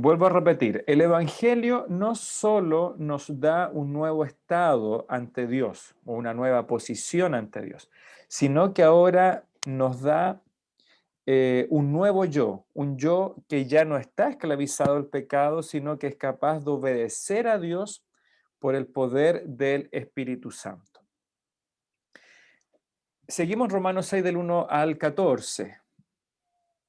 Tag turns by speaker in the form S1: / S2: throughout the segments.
S1: Vuelvo a repetir, el Evangelio no solo nos da un nuevo estado ante Dios o una nueva posición ante Dios, sino que ahora nos da un nuevo yo, un yo que ya no está esclavizado al pecado, sino que es capaz de obedecer a Dios por el poder del Espíritu Santo. Seguimos Romanos 6 del 1 al 14.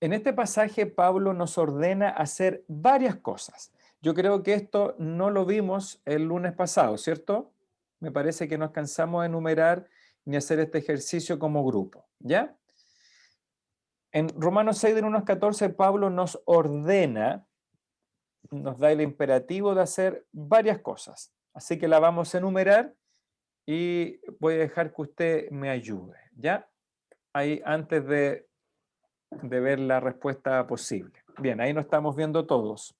S1: En este pasaje Pablo nos ordena hacer varias cosas. Yo creo que esto no lo vimos el lunes pasado, ¿cierto? Me parece que no alcanzamos a enumerar ni hacer este ejercicio como grupo, ¿ya? En Romanos 6 del 1 al 14 Pablo nos ordena, nos da el imperativo de hacer varias cosas. Así que la vamos a enumerar y voy a dejar que usted me ayude, ¿ya? Ahí antes de ver la respuesta posible. Bien, ahí nos estamos viendo todos.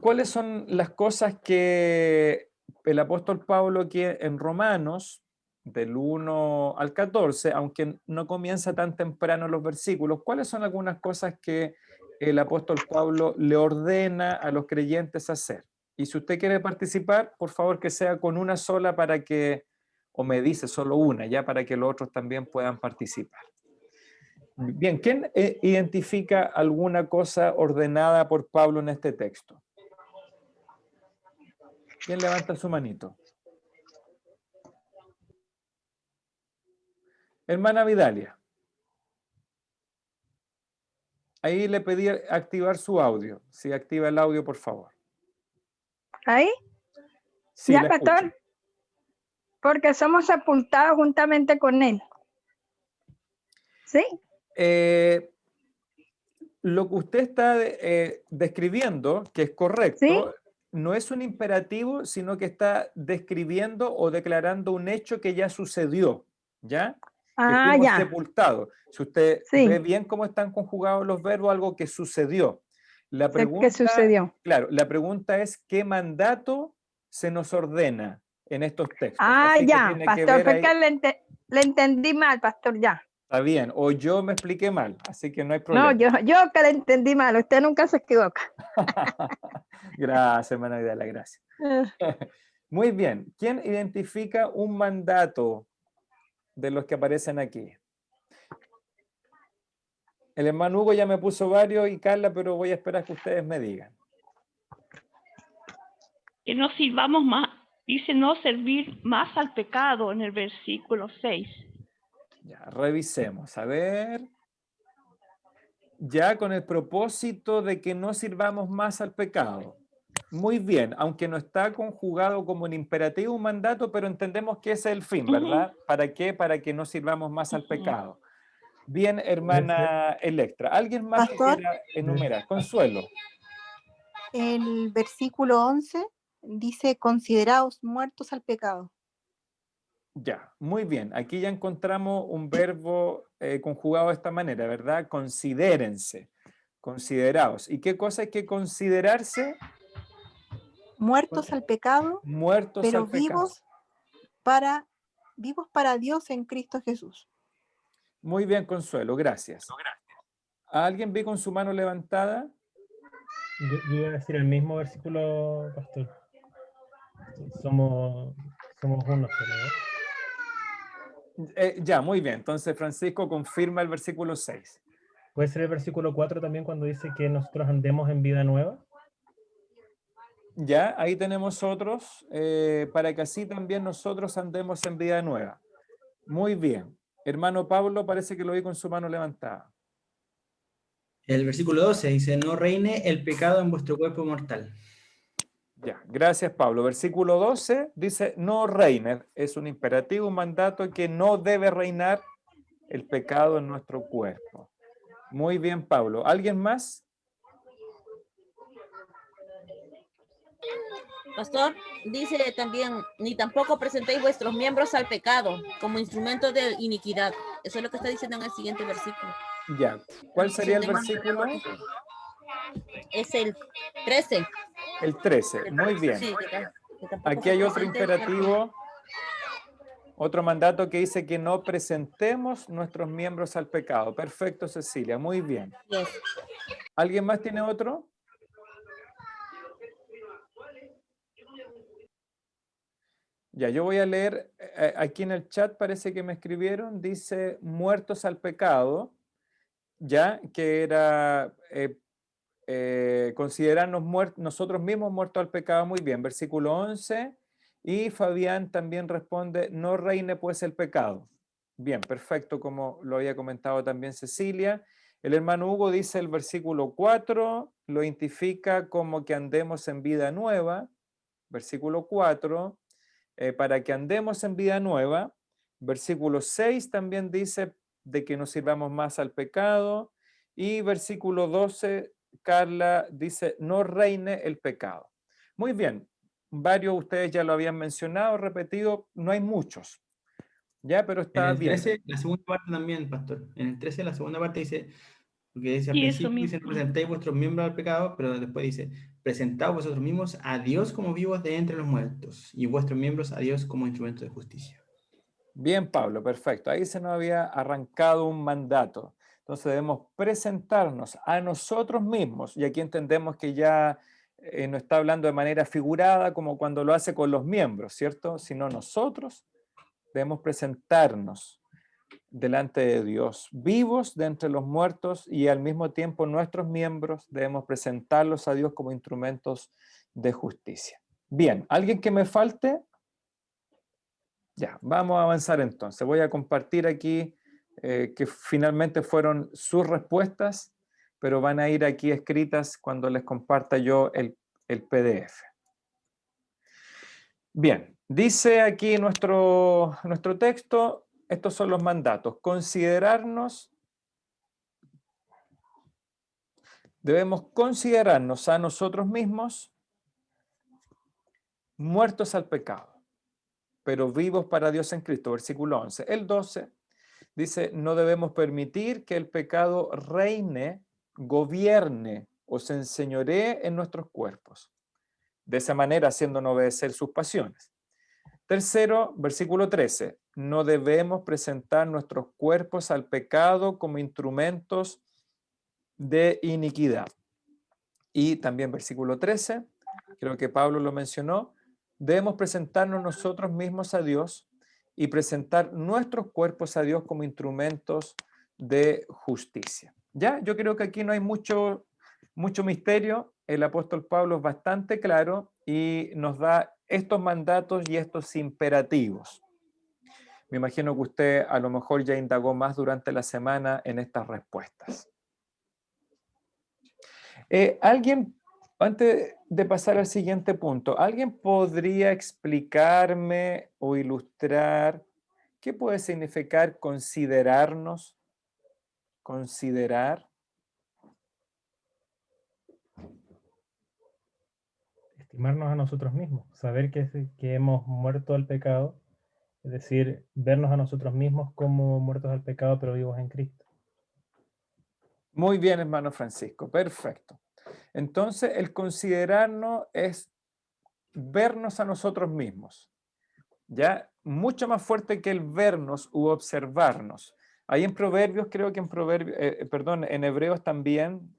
S1: ¿Cuáles son las cosas que el apóstol Pablo aquí en Romanos, del 1 al 14, aunque no comienza tan temprano los versículos, cuáles son algunas cosas que el apóstol Pablo le ordena a los creyentes hacer? Y si usted quiere participar, por favor que sea con una sola para que, o me dice solo una, ya para que los otros también puedan participar. Bien, ¿quién identifica alguna cosa ordenada por Pablo en este texto? ¿Quién levanta su manito? Hermana Vidalia. Ahí le pedí activar su audio. Si activa el audio, por favor.
S2: ¿Ahí?
S1: Sí,
S2: ya,
S1: la
S2: pastor.
S1: escucho.
S2: Porque somos sepultados juntamente con él. ¿Sí?
S1: Lo que usted está describiendo, que es correcto,
S2: ¿Sí?
S1: no es un imperativo, sino que está describiendo o declarando un hecho que ya sucedió, ¿ya? Que
S2: Ah,
S1: fuimos
S2: ya.
S1: sepultados. Si usted ve
S2: Sí.
S1: bien cómo están conjugados los verbos, algo que sucedió. La
S2: Sé qué
S1: pregunta,
S2: sucedió.
S1: claro, la pregunta es ¿qué mandato se nos ordena en estos textos?
S2: Ah,
S1: Así que
S2: ya,
S1: tiene que
S2: pastor.
S1: ver
S2: Fue
S1: ahí,
S2: que le entendí mal, pastor, ya.
S1: está bien, o yo me expliqué mal, así que no hay
S2: No,
S1: problema.
S2: yo que le entendí mal. Usted nunca se equivoca.
S1: Gracias, hermana Vidal, gracias. Muy bien. ¿Quién identifica un mandato de los que aparecen aquí? El hermano Hugo ya me puso varios y Carla, pero voy a esperar que ustedes me digan.
S3: Que no sirvamos más, dice no servir más al pecado en el versículo 6.
S1: Ya, revisemos. A ver. Ya con el propósito de que no sirvamos más al pecado. Muy bien, aunque no está conjugado como en imperativo un mandato, pero entendemos que ese es el fin, ¿verdad? ¿Para qué? Para que no sirvamos más al pecado. Bien, hermana Electra. ¿Alguien más que
S4: Pastor,
S1: quiera enumerar? Consuelo.
S4: el versículo 11 dice, consideraos muertos al pecado.
S1: Ya, muy bien. Aquí ya encontramos un verbo conjugado de esta manera, ¿verdad? Considérense, consideraos. ¿Y qué cosa hay que considerarse?
S4: Muertos al pecado,
S1: Muertos al
S4: pero
S1: pecado.
S4: vivos para Dios en Cristo Jesús.
S1: Muy bien, Consuelo, gracias. ¿A alguien vi con su mano levantada?
S5: Yo iba a decir el mismo versículo, pastor. Somos uno solo,
S1: Ya, muy bien. Entonces, Francisco confirma el versículo 6.
S5: ¿Puede ser el versículo 4 también cuando dice que nosotros andemos en vida nueva?
S1: Ya, ahí tenemos otros, para que así también nosotros andemos en vida nueva. Muy bien. Hermano Pablo, parece que lo vi con su mano levantada.
S6: El versículo 12 dice, no reine el pecado en vuestro cuerpo mortal.
S1: Ya, gracias Pablo. Versículo 12 dice, no reine. Es un imperativo, un mandato que no debe reinar el pecado en nuestro cuerpo. Muy bien, Pablo. ¿Alguien más?
S7: Pastor, dice también, ni tampoco presentéis vuestros miembros al pecado como instrumento de iniquidad. Eso es lo que está diciendo en el siguiente versículo.
S1: Ya. ¿Cuál sería el versículo?
S7: Es el 13.
S1: El 13. Muy bien.
S7: Sí,
S1: Aquí hay otro imperativo, otro mandato que dice que no presentemos nuestros miembros al pecado. Perfecto, Cecilia. Muy bien.
S7: Yes.
S1: ¿Alguien más tiene otro? Ya, yo voy a leer, aquí en el chat parece que me escribieron, dice muertos al pecado, ya, que era considerarnos nosotros mismos muertos al pecado. Muy bien, versículo 11, y Fabián también responde, no reine pues el pecado. Bien, perfecto, como lo había comentado también Cecilia. El hermano Hugo dice el versículo 4, lo identifica como que andemos en vida nueva, versículo 4, para que andemos en vida nueva. Versículo 6 también dice de que nos sirvamos más al pecado. Y versículo 12, Carla dice, no reine el pecado. Muy bien, varios de ustedes ya lo habían mencionado, repetido, no hay muchos, ya, pero
S6: En
S1: está
S6: el
S1: bien.
S6: 13, la segunda parte también, pastor. En el 13, la segunda parte dice, porque dice al
S3: Y eso
S6: principio, dice, no
S3: mismo.
S6: presentéis vuestros miembros al pecado, pero después dice, presentaos vosotros mismos a Dios como vivos de entre los muertos, y vuestros miembros a Dios como instrumentos de justicia.
S1: Bien, Pablo, perfecto. Ahí se nos había arrancado un mandato. Entonces debemos presentarnos a nosotros mismos, y aquí entendemos que ya no está hablando de manera figurada como cuando lo hace con los miembros, ¿cierto? Sino nosotros debemos presentarnos delante de Dios, vivos de entre los muertos, y al mismo tiempo nuestros miembros debemos presentarlos a Dios como instrumentos de justicia. Bien, ¿alguien que me falte? Ya, vamos a avanzar entonces. Voy a compartir aquí que finalmente fueron sus respuestas, pero van a ir aquí escritas cuando les comparta yo el PDF. Bien, dice aquí nuestro texto, estos son los mandatos. Debemos considerarnos a nosotros mismos muertos al pecado, pero vivos para Dios en Cristo, versículo 11. El 12 dice, no debemos permitir que el pecado reine, gobierne o se enseñoree en nuestros cuerpos, de esa manera haciéndonos obedecer sus pasiones. Tercero, versículo 13, no debemos presentar nuestros cuerpos al pecado como instrumentos de iniquidad. Y también versículo 13, creo que Pablo lo mencionó, debemos presentarnos nosotros mismos a Dios y presentar nuestros cuerpos a Dios como instrumentos de justicia. Ya, yo creo que aquí no hay mucho misterio. El apóstol Pablo es bastante claro y nos da estos mandatos y estos imperativos. Me imagino que usted a lo mejor ya indagó más durante la semana en estas respuestas. ¿Alguien, antes de pasar al siguiente punto, alguien podría explicarme o ilustrar qué puede significar considerarnos? Considerar.
S5: Estimarnos a nosotros mismos, saber que hemos muerto al pecado, es decir, vernos a nosotros mismos como muertos al pecado, pero vivos en Cristo.
S1: Muy bien, hermano Francisco, perfecto. Entonces, el considerarnos es vernos a nosotros mismos, ¿ya? Mucho más fuerte que el vernos u observarnos. Ahí en Proverbios, creo que en Hebreos también,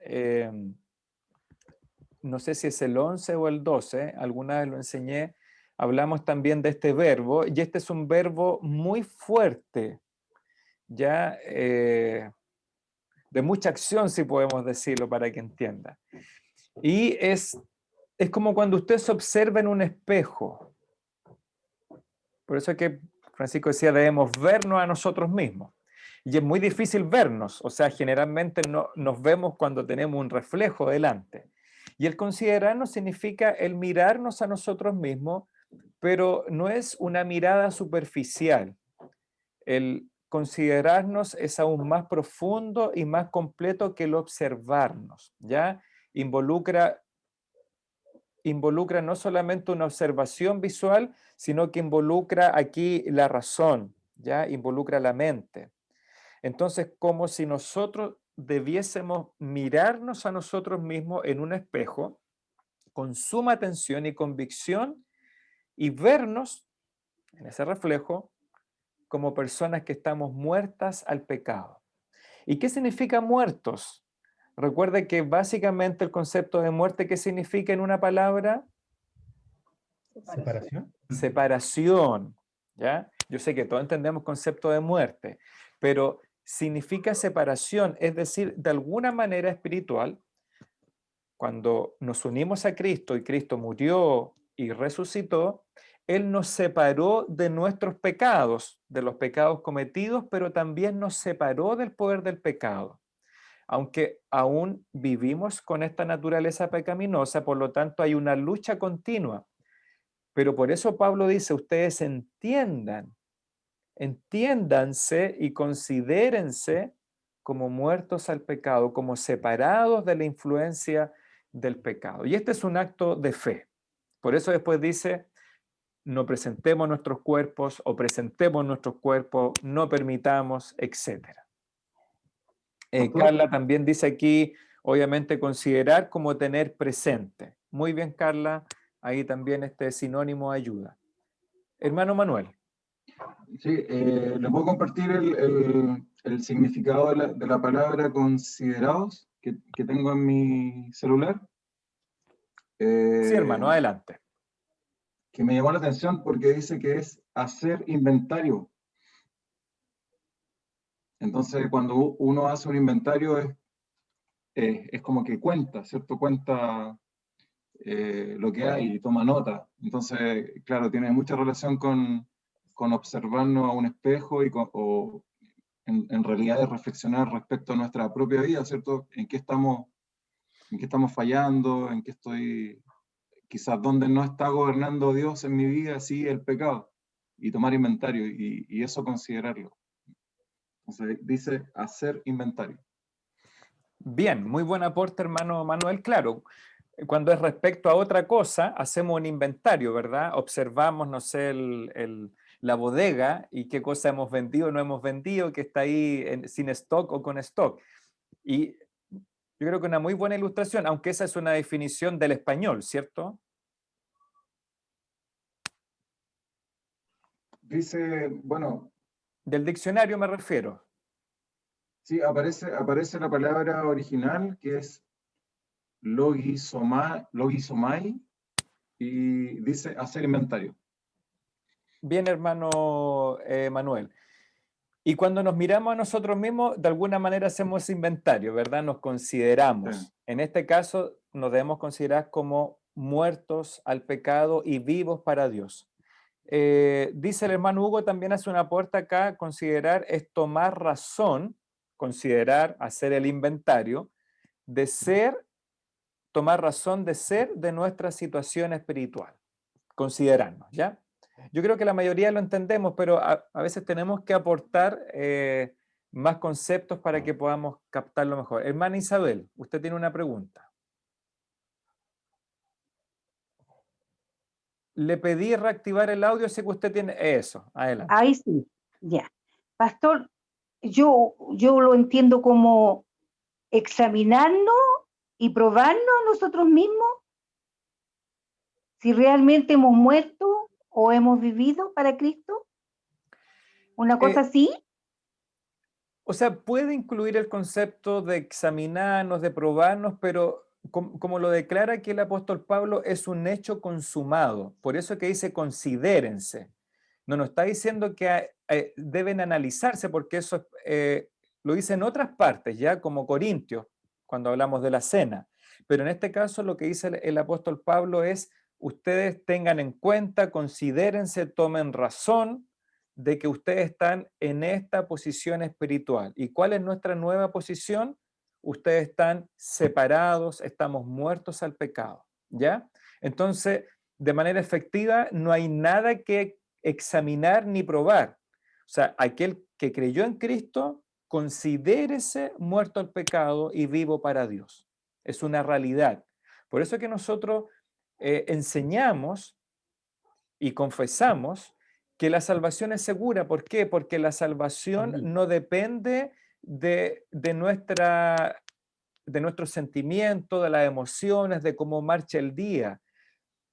S1: no sé si es el 11 o el 12, alguna vez lo enseñé, hablamos también de este verbo, y este es un verbo muy fuerte, ya de mucha acción, si podemos decirlo, para que entienda. Y es como cuando usted se observa en un espejo. Por eso es que Francisco decía, debemos vernos a nosotros mismos. Y es muy difícil vernos, o sea, generalmente no, nos vemos cuando tenemos un reflejo delante. Y el considerarnos significa el mirarnos a nosotros mismos, pero no es una mirada superficial. El considerarnos es aún más profundo y más completo que el observarnos, ¿ya? Involucra no solamente una observación visual, sino que involucra aquí la razón, ¿ya? Involucra la mente. Entonces, como si nosotros debiésemos mirarnos a nosotros mismos en un espejo con suma atención y convicción y vernos en ese reflejo como personas que estamos muertas al pecado. ¿Y qué significa muertos? Recuerde que básicamente el concepto de muerte, ¿qué significa en una palabra?
S5: ¿Separación?
S1: Separación, ¿ya? Yo sé que todos entendemos concepto de muerte, pero significa separación, es decir, de alguna manera espiritual, cuando nos unimos a Cristo y Cristo murió y resucitó, Él nos separó de nuestros pecados, de los pecados cometidos, pero también nos separó del poder del pecado. Aunque aún vivimos con esta naturaleza pecaminosa, por lo tanto hay una lucha continua. Pero por eso Pablo dice, ustedes entiéndanse y considérense como muertos al pecado, como separados de la influencia del pecado. Y este es un acto de fe. Por eso después dice, no presentemos nuestros cuerpos o presentemos nuestros cuerpos, no permitamos, etc. Carla también dice aquí, obviamente, considerar como tener presente. Muy bien, Carla, ahí también este sinónimo ayuda. Hermano Manuel.
S8: Sí, ¿le puedo compartir el significado de la palabra considerados que tengo en mi celular?
S1: Sí, hermano, adelante.
S8: Que me llamó la atención porque dice que es hacer inventario. Entonces, cuando uno hace un inventario es como que cuenta, ¿cierto? Cuenta lo que hay y toma nota. Entonces, claro, tiene mucha relación con observarnos a un espejo o en realidad es reflexionar respecto a nuestra propia vida, ¿cierto? ¿En qué estamos fallando? ¿En qué estoy, quizás dónde no está gobernando Dios en mi vida? Sí, el pecado. Y tomar inventario y eso considerarlo. Entonces dice hacer inventario.
S1: Bien, muy buen aporte, hermano Manuel. Claro, cuando es respecto a otra cosa, hacemos un inventario, ¿verdad? Observamos, no sé, la bodega y qué cosa hemos vendido o no hemos vendido, que está ahí sin stock o con stock. Y yo creo que una muy buena ilustración, aunque esa es una definición del español, ¿cierto?
S8: Dice, bueno...
S1: Del diccionario me refiero.
S8: Sí, aparece la palabra original que es logisomai y dice hacer inventario.
S1: Bien, hermano Manuel. Y cuando nos miramos a nosotros mismos, de alguna manera hacemos inventario, ¿verdad? Nos consideramos. Sí. En este caso, nos debemos considerar como muertos al pecado y vivos para Dios. Dice el hermano Hugo, también hace una aporte acá, considerar es tomar razón, considerar, hacer el inventario, de ser, tomar razón de ser de nuestra situación espiritual. Considerarnos, ¿ya? Yo creo que la mayoría lo entendemos, pero a veces tenemos que aportar más conceptos para que podamos captarlo mejor. Hermana Isabel, usted tiene una pregunta. Le pedí reactivar el audio, sé que usted tiene eso. Adelante.
S9: Ahí sí, ya. Pastor, yo lo entiendo como examinarnos y probarnos a nosotros mismos si realmente hemos muerto o hemos vivido para Cristo. ¿Una cosa así?
S1: O sea, puede incluir el concepto de examinarnos, de probarnos, pero como lo declara aquí el apóstol Pablo, es un hecho consumado. Por eso que dice considérense. No nos está diciendo que deben analizarse, porque eso lo dice en otras partes, ya como Corintios, cuando hablamos de la cena. Pero en este caso lo que dice el apóstol Pablo es, ustedes tengan en cuenta, considérense, tomen razón de que ustedes están en esta posición espiritual. ¿Y cuál es nuestra nueva posición? Ustedes están separados, estamos muertos al pecado, ¿ya? Entonces, de manera efectiva, no hay nada que examinar ni probar. O sea, aquel que creyó en Cristo, considérese muerto al pecado y vivo para Dios. Es una realidad. Por eso que nosotros enseñamos y confesamos que la salvación es segura. ¿Por qué? Porque la salvación no depende de nuestros sentimientos, de las emociones, de cómo marcha el día.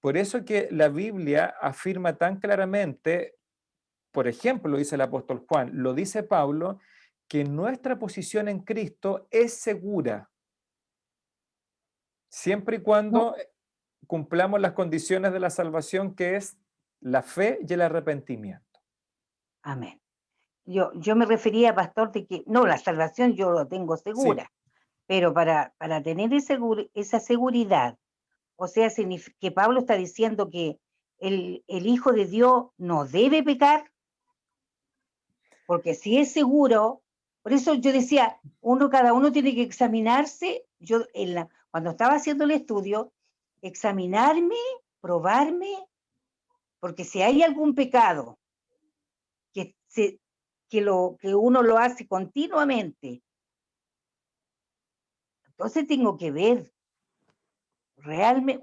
S1: Por eso que la Biblia afirma tan claramente, por ejemplo, lo dice el apóstol Juan, lo dice Pablo, que nuestra posición en Cristo es segura. Siempre y cuando cumplamos las condiciones de la salvación, que es la fe y el arrepentimiento.
S9: Amén. Yo me refería, pastor, de que, no, la salvación yo lo tengo
S1: Sí,
S9: segura, pero para tener esa seguridad, o sea, que Pablo está diciendo que el Hijo de Dios no debe pecar, porque si es seguro, por eso yo decía, cada uno tiene que examinarse. Yo cuando estaba haciendo el estudio, examinarme, probarme, porque si hay algún pecado que uno lo hace continuamente, entonces tengo que ver realmente,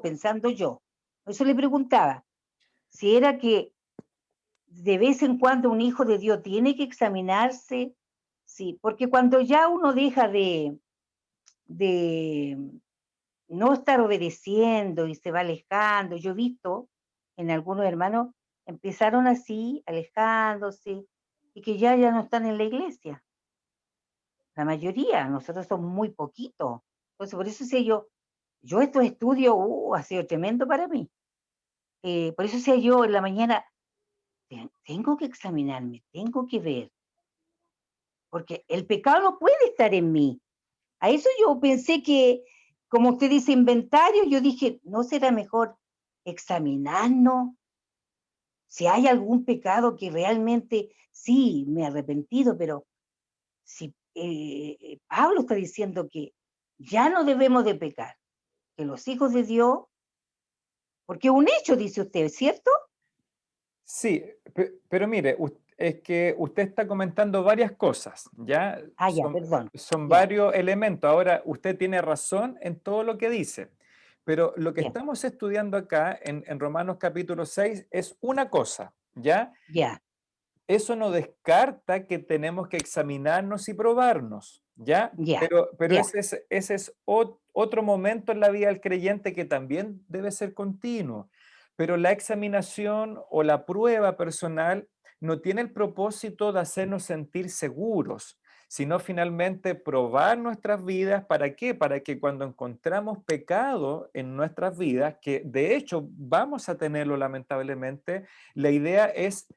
S9: pensando yo. Por eso le preguntaba si era que de vez en cuando un hijo de Dios tiene que examinarse, sí, porque cuando ya uno deja de no estar obedeciendo y se va alejando, yo he visto en algunos hermanos empezaron así, alejándose, y que ya no están en la iglesia. La mayoría, nosotros somos muy poquitos. Entonces, por eso sé yo estos estudios, ha sido tremendo para mí. Por eso sé yo en la mañana, tengo que examinarme, tengo que ver, porque el pecado no puede estar en mí. A eso yo pensé que, como usted dice, inventario, yo dije, ¿no será mejor examinarnos? Si hay algún pecado que realmente, sí, me he arrepentido, pero si Pablo está diciendo que ya no debemos de pecar, que los hijos de Dios, porque es un hecho, dice usted, ¿cierto?
S1: sí, pero mire, es que usted está comentando varias cosas, ¿ya?
S9: Ya, perdón.
S1: Son
S9: Ya,
S1: varios elementos. Ahora, usted tiene razón en todo lo que dice, pero lo que
S9: bien,
S1: estamos estudiando acá en Romanos capítulo 6 es una cosa, ¿ya?
S9: ya,
S1: Eso no descarta que tenemos que examinarnos y probarnos, ¿ya?
S9: ya,
S1: Pero
S9: ya,
S1: ese es otro momento en la vida del creyente que también debe ser continuo. Pero la examinación o la prueba personal no tiene el propósito de hacernos sentir seguros, sino finalmente probar nuestras vidas. ¿Para qué? Para que cuando encontramos pecado en nuestras vidas, que de hecho vamos a tenerlo lamentablemente, la idea es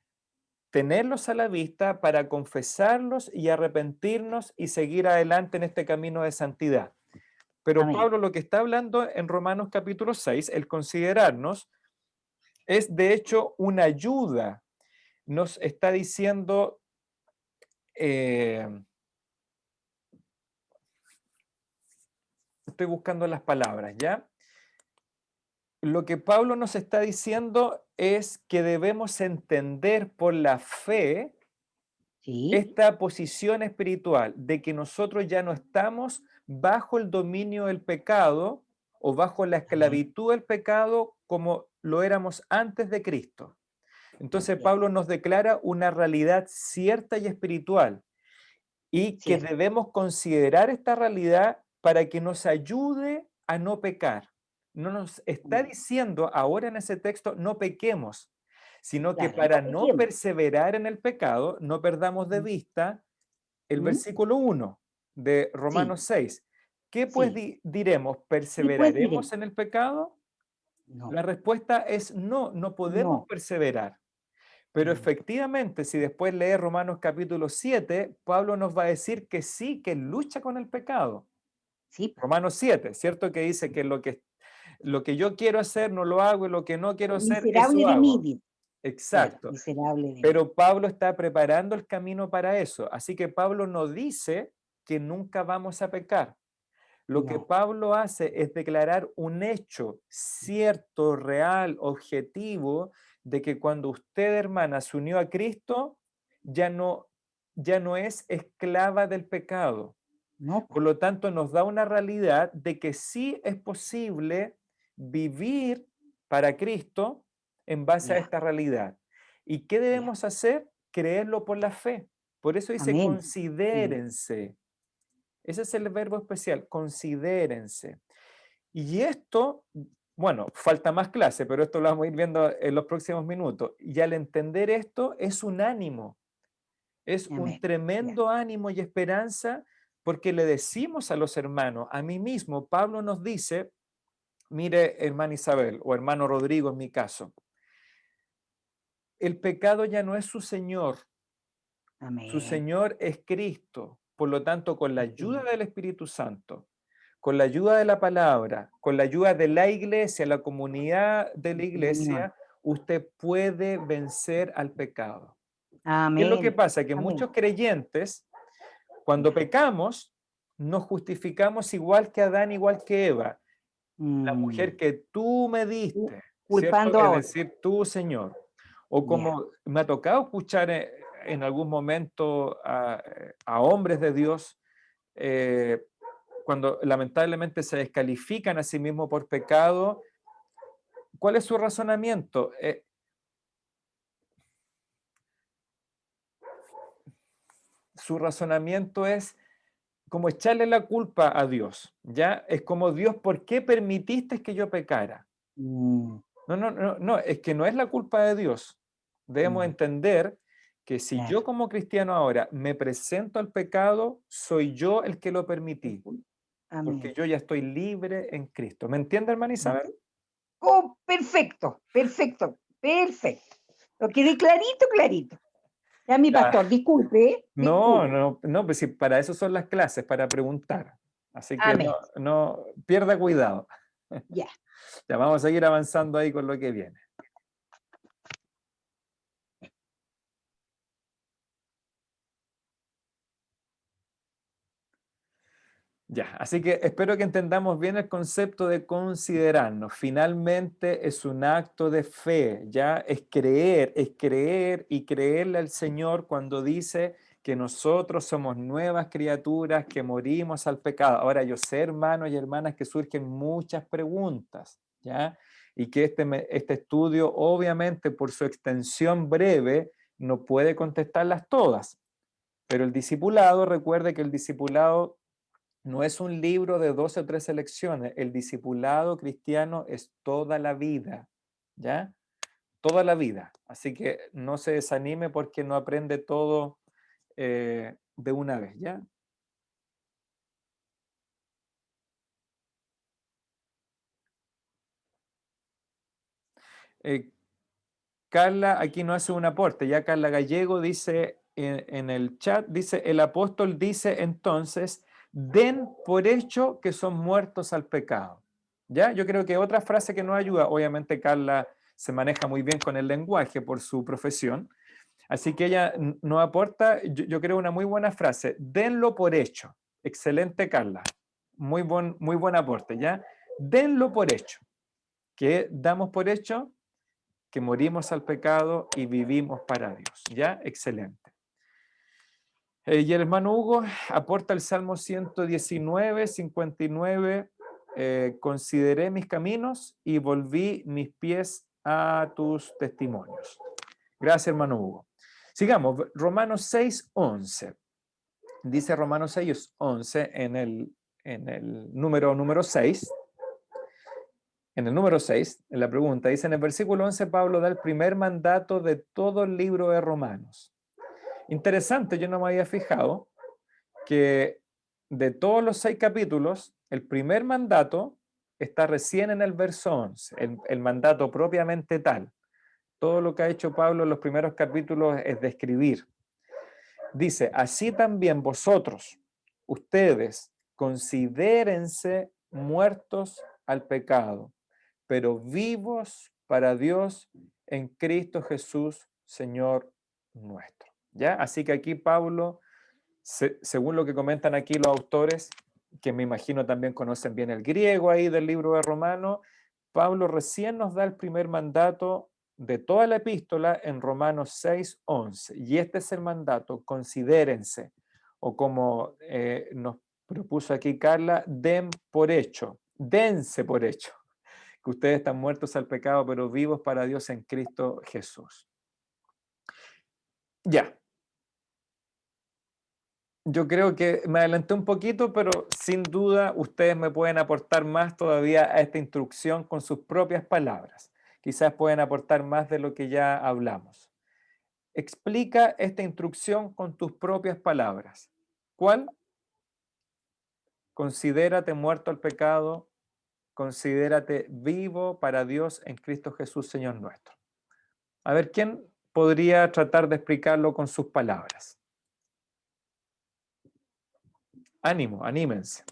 S1: tenerlos a la vista para confesarlos y arrepentirnos y seguir adelante en este camino de santidad. Pero
S9: amén.
S1: Pablo lo que está hablando en Romanos capítulo 6, el considerarnos, es de hecho una ayuda. Nos está diciendo, estoy buscando las palabras, ¿ya? Lo que Pablo nos está diciendo es que debemos entender por la fe
S9: Sí,
S1: esta posición espiritual de que nosotros ya no estamos bajo el dominio del pecado o bajo la
S9: amén.
S1: esclavitud del pecado como lo éramos antes de Cristo. Entonces
S9: Ya,
S1: Pablo nos declara una realidad cierta y espiritual y que
S9: cierto.
S1: debemos considerar esta realidad para que nos ayude a no pecar. No nos está diciendo ahora en ese texto no pequemos, sino que
S9: Claro,
S1: para
S9: no
S1: no
S9: pequemos.
S1: perseverar en el pecado, no perdamos de vista el
S9: ¿Mm?
S1: versículo 1 de
S9: Sí,
S1: Romanos 6. ¿Qué pues
S9: sí.
S1: diremos?
S9: ¿Qué pues diremos?
S1: ¿Perseveraremos en el pecado?
S9: No,
S1: La respuesta es no, no podemos
S9: no.
S1: perseverar. Pero efectivamente, si después lee Romanos capítulo 7, Pablo nos va a decir que sí, que lucha con el pecado.
S9: Sí,
S1: Romanos 7, ¿cierto? Que dice que lo que yo quiero hacer no lo hago y lo que no quiero hacer,
S9: miserable
S1: eso
S9: de mí,
S1: hago.
S9: dice. Claro,
S1: Exacto.
S9: miserable de mí.
S1: Pero Pablo está preparando el camino para eso. Así que Pablo no dice que nunca vamos a pecar. Lo que
S9: No,
S1: Pablo hace es declarar un hecho cierto, real, objetivo, de que cuando usted, hermana, se unió a Cristo, ya no, ya no es esclava del pecado.
S9: no,
S1: Por lo tanto, nos da una realidad de que sí es posible vivir para Cristo en base a
S9: ya.
S1: esta realidad. ¿Y qué
S9: Ya.
S1: debemos hacer? Creerlo por la fe. Por eso dice,
S9: Amén. Sí,
S1: considérense. Ese es el verbo especial, considérense. Y esto, bueno, falta más clase, pero esto lo vamos a ir viendo en los próximos minutos. Y al entender esto, es un ánimo, es un
S9: amén. Ya.
S1: tremendo ánimo y esperanza porque le decimos a los hermanos, a mí mismo, Pablo nos dice, mire, hermana Isabel, o hermano Rodrigo en mi caso, el pecado ya no es su Señor. Su
S9: Amén.
S1: Señor es Cristo. Por lo tanto, con la ayuda del Espíritu Santo, con la ayuda de la palabra, con la ayuda de la iglesia, la comunidad de la iglesia, usted puede vencer al pecado. ¿Qué es lo que
S9: Amén.
S1: pasa? Que
S9: Amén.
S1: muchos creyentes, cuando pecamos, nos justificamos igual que Adán, igual que Eva. La mujer que tú me diste,
S9: Culpando
S1: ¿cierto?
S9: a
S1: Es
S9: otro.
S1: decir, tú, Señor. O como me ha tocado escuchar en algún momento a hombres de Dios, cuando lamentablemente se descalifican a sí mismos por pecado, ¿cuál es su razonamiento? Su razonamiento es como echarle la culpa a Dios, ¿ya? Es como, Dios, ¿por qué permitiste que yo pecara? No, es que no es la culpa de Dios. Debemos entender que si yo como cristiano ahora me presento al pecado, soy yo el que lo permití, porque yo ya estoy libre en Cristo. ¿Me entiende, hermana Isabel?
S9: Oh, perfecto, perfecto, perfecto. Lo quedé clarito, clarito. Ya, mi pastor, disculpe, ¿eh?
S1: No, pues si para eso son las clases, para preguntar. Así que
S9: Amén.
S1: no pierda cuidado.
S9: Ya.
S1: Ya vamos a seguir avanzando ahí con lo que viene. Ya, así que espero que entendamos bien el concepto de considerarnos. Finalmente es un acto de fe, ya es creer y creerle al Señor cuando dice que nosotros somos nuevas criaturas, que morimos al pecado. Ahora yo sé, hermanos y hermanas, que surgen muchas preguntas, ¿ya? Y que este estudio, obviamente, por su extensión breve, no puede contestarlas todas. Pero el discipulado, recuerde que el discipulado no es un libro de 12 o 13 lecciones. El discipulado cristiano es toda la vida, ¿ya? Toda la vida. Así que no se desanime porque no aprende todo de una vez, ¿ya? Carla aquí no hace un aporte, ya Carla Gallego dice en el chat, dice, el apóstol dice entonces, den por hecho que son muertos al pecado. ¿Ya? Yo creo que otra frase que nos ayuda, obviamente Carla se maneja muy bien con el lenguaje por su profesión, así que ella nos aporta, yo creo, una muy buena frase, denlo por hecho. Excelente, Carla. Muy buen aporte, ¿ya? Denlo por hecho. ¿Qué damos por hecho? Que morimos al pecado y vivimos para Dios. ¿Ya? Excelente. Y el hermano Hugo aporta el Salmo 119, 59. Consideré mis caminos y volví mis pies a tus testimonios. Gracias, hermano Hugo. Sigamos, Romanos 6, 11. Dice Romanos 6, 11 en el número 6. En el número 6, en la pregunta, dice en el versículo 11, Pablo da el primer mandato de todo el libro de Romanos. Interesante, yo no me había fijado que de todos los 6 capítulos, el primer mandato está recién en el verso 11, el mandato propiamente tal. Todo lo que ha hecho Pablo en los primeros capítulos es describir. Dice, así también vosotros, ustedes, considérense muertos al pecado, pero vivos para Dios en Cristo Jesús, Señor nuestro. ¿Ya? Así que aquí Pablo, según lo que comentan aquí los autores, que me imagino también conocen bien el griego ahí del libro de Romanos, Pablo recién nos da el primer mandato de toda la epístola en Romanos 6, 11. Y este es el mandato, considérense, o como nos propuso aquí Carla, dense por hecho, que ustedes están muertos al pecado, pero vivos para Dios en Cristo Jesús. Ya. Yo creo que me adelanté un poquito, pero sin duda ustedes me pueden aportar más todavía a esta instrucción con sus propias palabras. Quizás pueden aportar más de lo que ya hablamos. Explica esta instrucción con tus propias palabras. ¿Cuál? considérate muerto al pecado, considérate vivo para Dios en Cristo Jesús, Señor nuestro. A ver, ¿quién podría tratar de explicarlo con sus palabras? Ánimo, anímense.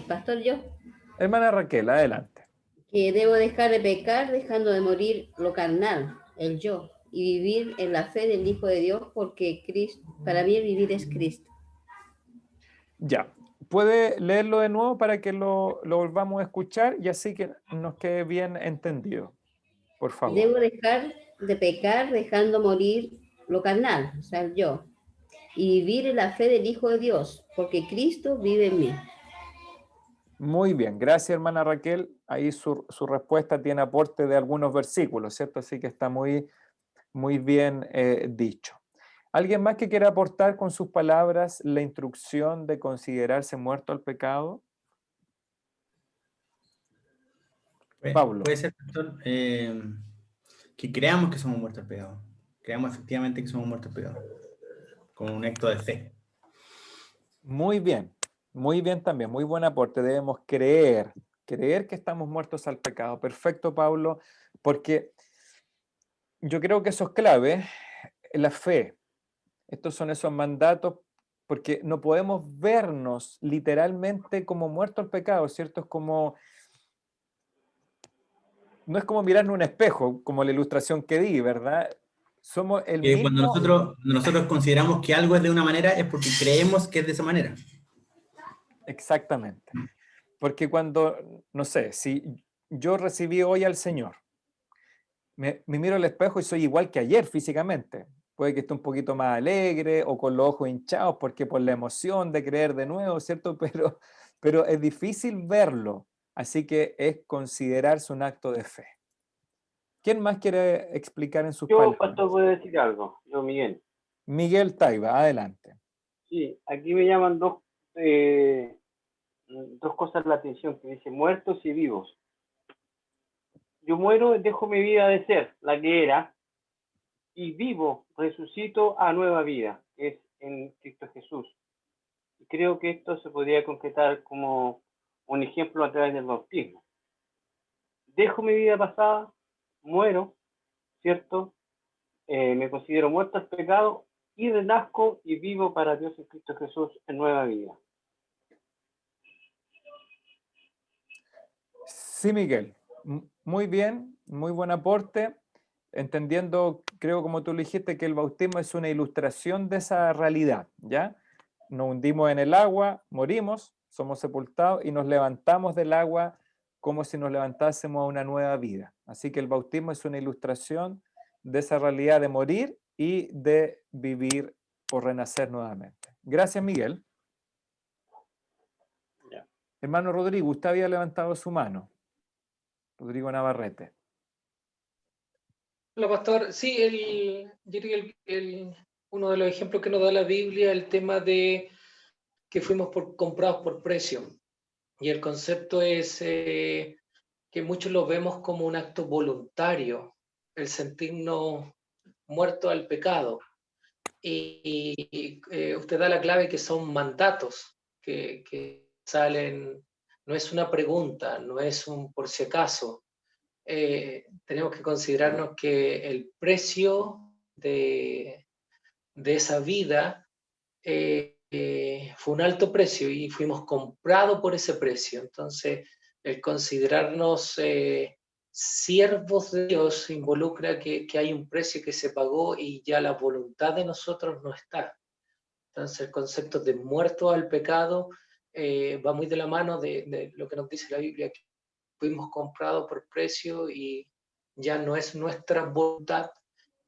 S10: Pastor, yo,
S1: Hermana Raquel, adelante.
S10: que debo dejar de pecar dejando de morir lo carnal, el yo, y vivir en la fe del Hijo de Dios, porque para mí el vivir es Cristo.
S1: Ya, ¿puede leerlo de nuevo para que lo volvamos a escuchar y así que nos quede bien entendido? Por favor.
S10: Debo dejar de pecar dejando morir lo carnal, o sea, el yo, y vivir en la fe del Hijo de Dios, porque Cristo vive en mí.
S1: Muy bien, gracias hermana Raquel. Ahí su respuesta tiene aporte de algunos versículos, ¿cierto? Así que está muy bien dicho. ¿Alguien más que quiera aportar con sus palabras la instrucción de considerarse muerto al pecado? Pablo.
S6: Puede ser, pastor, que creamos que somos muertos al pecado. Creamos efectivamente que somos muertos al pecado. Como un acto de fe.
S1: Muy bien también, muy buen aporte. Debemos creer que estamos muertos al pecado. Perfecto, Pablo, porque yo creo que eso es clave, la fe. Estos son esos mandatos, porque no podemos vernos literalmente como muertos al pecado, ¿cierto? No es como mirarnos en un espejo, como la ilustración que di, ¿verdad? Somos el mismo...
S6: Cuando nosotros consideramos que algo es de una manera, es porque creemos que es de esa manera.
S1: Exactamente. Porque cuando, no sé, si yo recibí hoy al Señor, me miro al espejo y soy igual que ayer físicamente. Puede que esté un poquito más alegre o con los ojos hinchados porque por la emoción de creer de nuevo, ¿cierto? Pero es difícil verlo. Así que es considerarse un acto de fe. ¿Quién más quiere explicar en sus palabras?
S11: Yo, pastor, puedo decir algo. Yo, Miguel.
S1: Miguel Taiba, adelante.
S11: Sí, aquí me llaman dos cosas la atención, que dice muertos y vivos. Yo muero, dejo mi vida de ser, la que era, y vivo, resucito a nueva vida, que es en Cristo Jesús. Y creo que esto se podría concretar como un ejemplo a través del bautismo. Dejo mi vida pasada, muero, ¿cierto? Me considero muerto al pecado y renazco y vivo para Dios en Cristo Jesús en nueva vida.
S1: Sí, Miguel. Muy bien, muy buen aporte. Entendiendo, creo como tú lo dijiste, que el bautismo es una ilustración de esa realidad, ¿ya? Nos hundimos en el agua, morimos, somos sepultados y nos levantamos del agua como si nos levantásemos a una nueva vida. Así que el bautismo es una ilustración de esa realidad de morir y de vivir o renacer nuevamente. Gracias, Miguel.
S11: Ya.
S1: Hermano Rodrigo, usted había levantado su mano. Rodrigo Navarrete.
S12: Hola, pastor. Sí, yo creo que uno de los ejemplos que nos da la Biblia, el tema de que fuimos comprados por precio. Y el concepto es que muchos lo vemos como un acto voluntario, el sentirnos muertos al pecado. Y usted da la clave que son mandatos que salen, no es una pregunta, no es un por si acaso. Tenemos que considerarnos que el precio de esa vida fue un alto precio y fuimos comprados por ese precio. Entonces, el considerarnos siervos de Dios involucra que hay un precio que se pagó y ya la voluntad de nosotros no está. Entonces, el concepto de muerto al pecado va muy de la mano de lo que nos dice la Biblia, que fuimos comprados por precio y ya no es nuestra voluntad,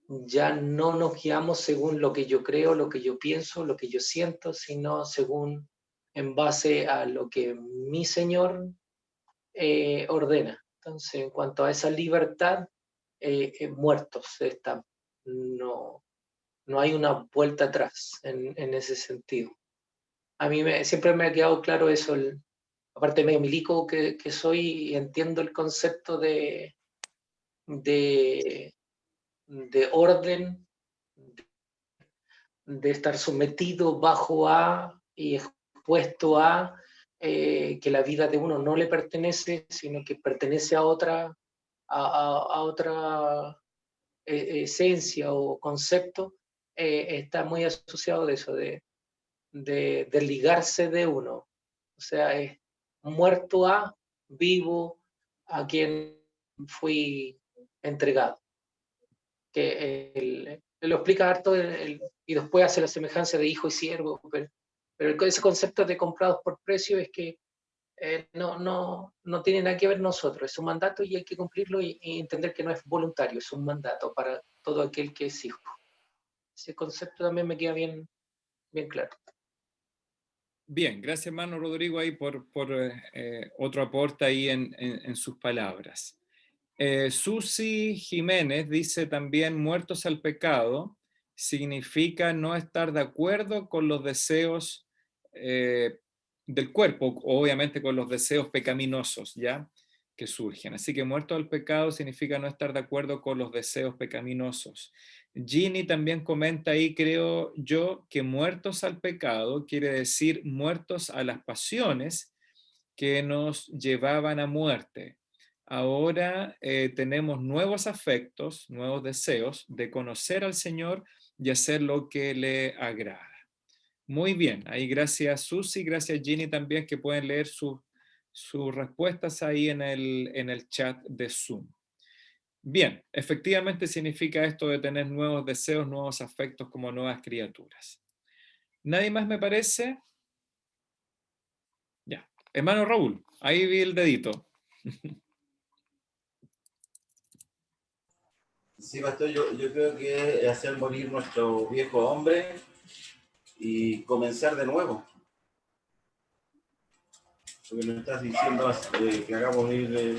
S12: ya no nos guiamos según lo que yo creo, lo que yo pienso, lo que yo siento, sino según en base a lo que mi Señor ordena. Entonces, en cuanto a esa libertad, muertos estamos. No hay una vuelta atrás en ese sentido. A mí siempre me ha quedado claro eso, aparte medio milico que soy, y entiendo el concepto de orden, estar sometido bajo a y expuesto a que la vida de uno no le pertenece, sino que pertenece a otra, a otra esencia o concepto, está muy asociado de eso, de ligarse de uno. O sea, es muerto a, vivo a quien fui entregado. Que él lo explica harto y después hace la semejanza de hijo y siervo, pero ese concepto de comprados por precio es que no tiene nada que ver nosotros, es un mandato y hay que cumplirlo y entender que no es voluntario, es un mandato para todo aquel que es hijo. Ese concepto también me queda bien claro.
S1: Bien, gracias hermano Rodrigo ahí por otro aporte ahí en sus palabras. Susi Jiménez dice también muertos al pecado significa no estar de acuerdo con los deseos del cuerpo, obviamente con los deseos pecaminosos, ¿ya? Que surgen. Así que muertos al pecado significa no estar de acuerdo con los deseos pecaminosos. Ginny también comenta ahí, creo yo, que muertos al pecado quiere decir muertos a las pasiones que nos llevaban a muerte. Ahora tenemos nuevos afectos, nuevos deseos de conocer al Señor y hacer lo que le agrada. Muy bien, ahí gracias Susi, gracias Ginny también que pueden leer sus respuestas ahí en el chat de Zoom. Bien, efectivamente significa esto de tener nuevos deseos, nuevos afectos como nuevas criaturas. ¿Nadie más me parece? Ya. Hermano Raúl, ahí vi el dedito.
S13: Sí, pastor, yo creo que es hacer morir nuestro viejo hombre y comenzar de nuevo. Lo que nos estás diciendo que hagamos morir,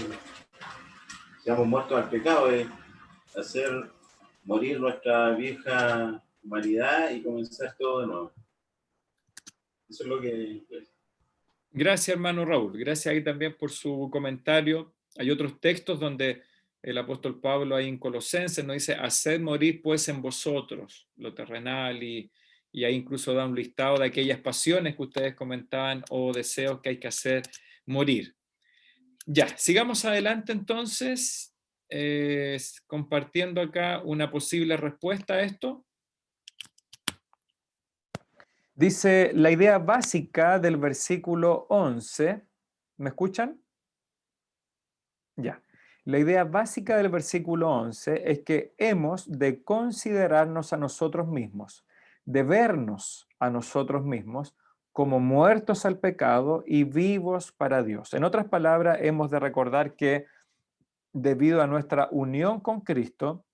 S13: seamos muertos al pecado, es hacer morir nuestra vieja humanidad y comenzar todo de nuevo. Eso es lo que...
S1: Gracias, hermano Raúl. Gracias ahí también por su comentario. Hay otros textos donde el apóstol Pablo ahí en Colosenses nos dice, haced morir pues en vosotros lo terrenal y ahí incluso da un listado de aquellas pasiones que ustedes comentaban o deseos que hay que hacer morir. Ya, sigamos adelante entonces, compartiendo acá una posible respuesta a esto. Dice la idea básica del versículo 11. ¿Me escuchan? Ya. La idea básica del versículo 11 es que hemos de considerarnos a nosotros mismos, de vernos a nosotros mismos como muertos al pecado y vivos para Dios. En otras palabras, hemos de recordar que debido a nuestra unión con Cristo,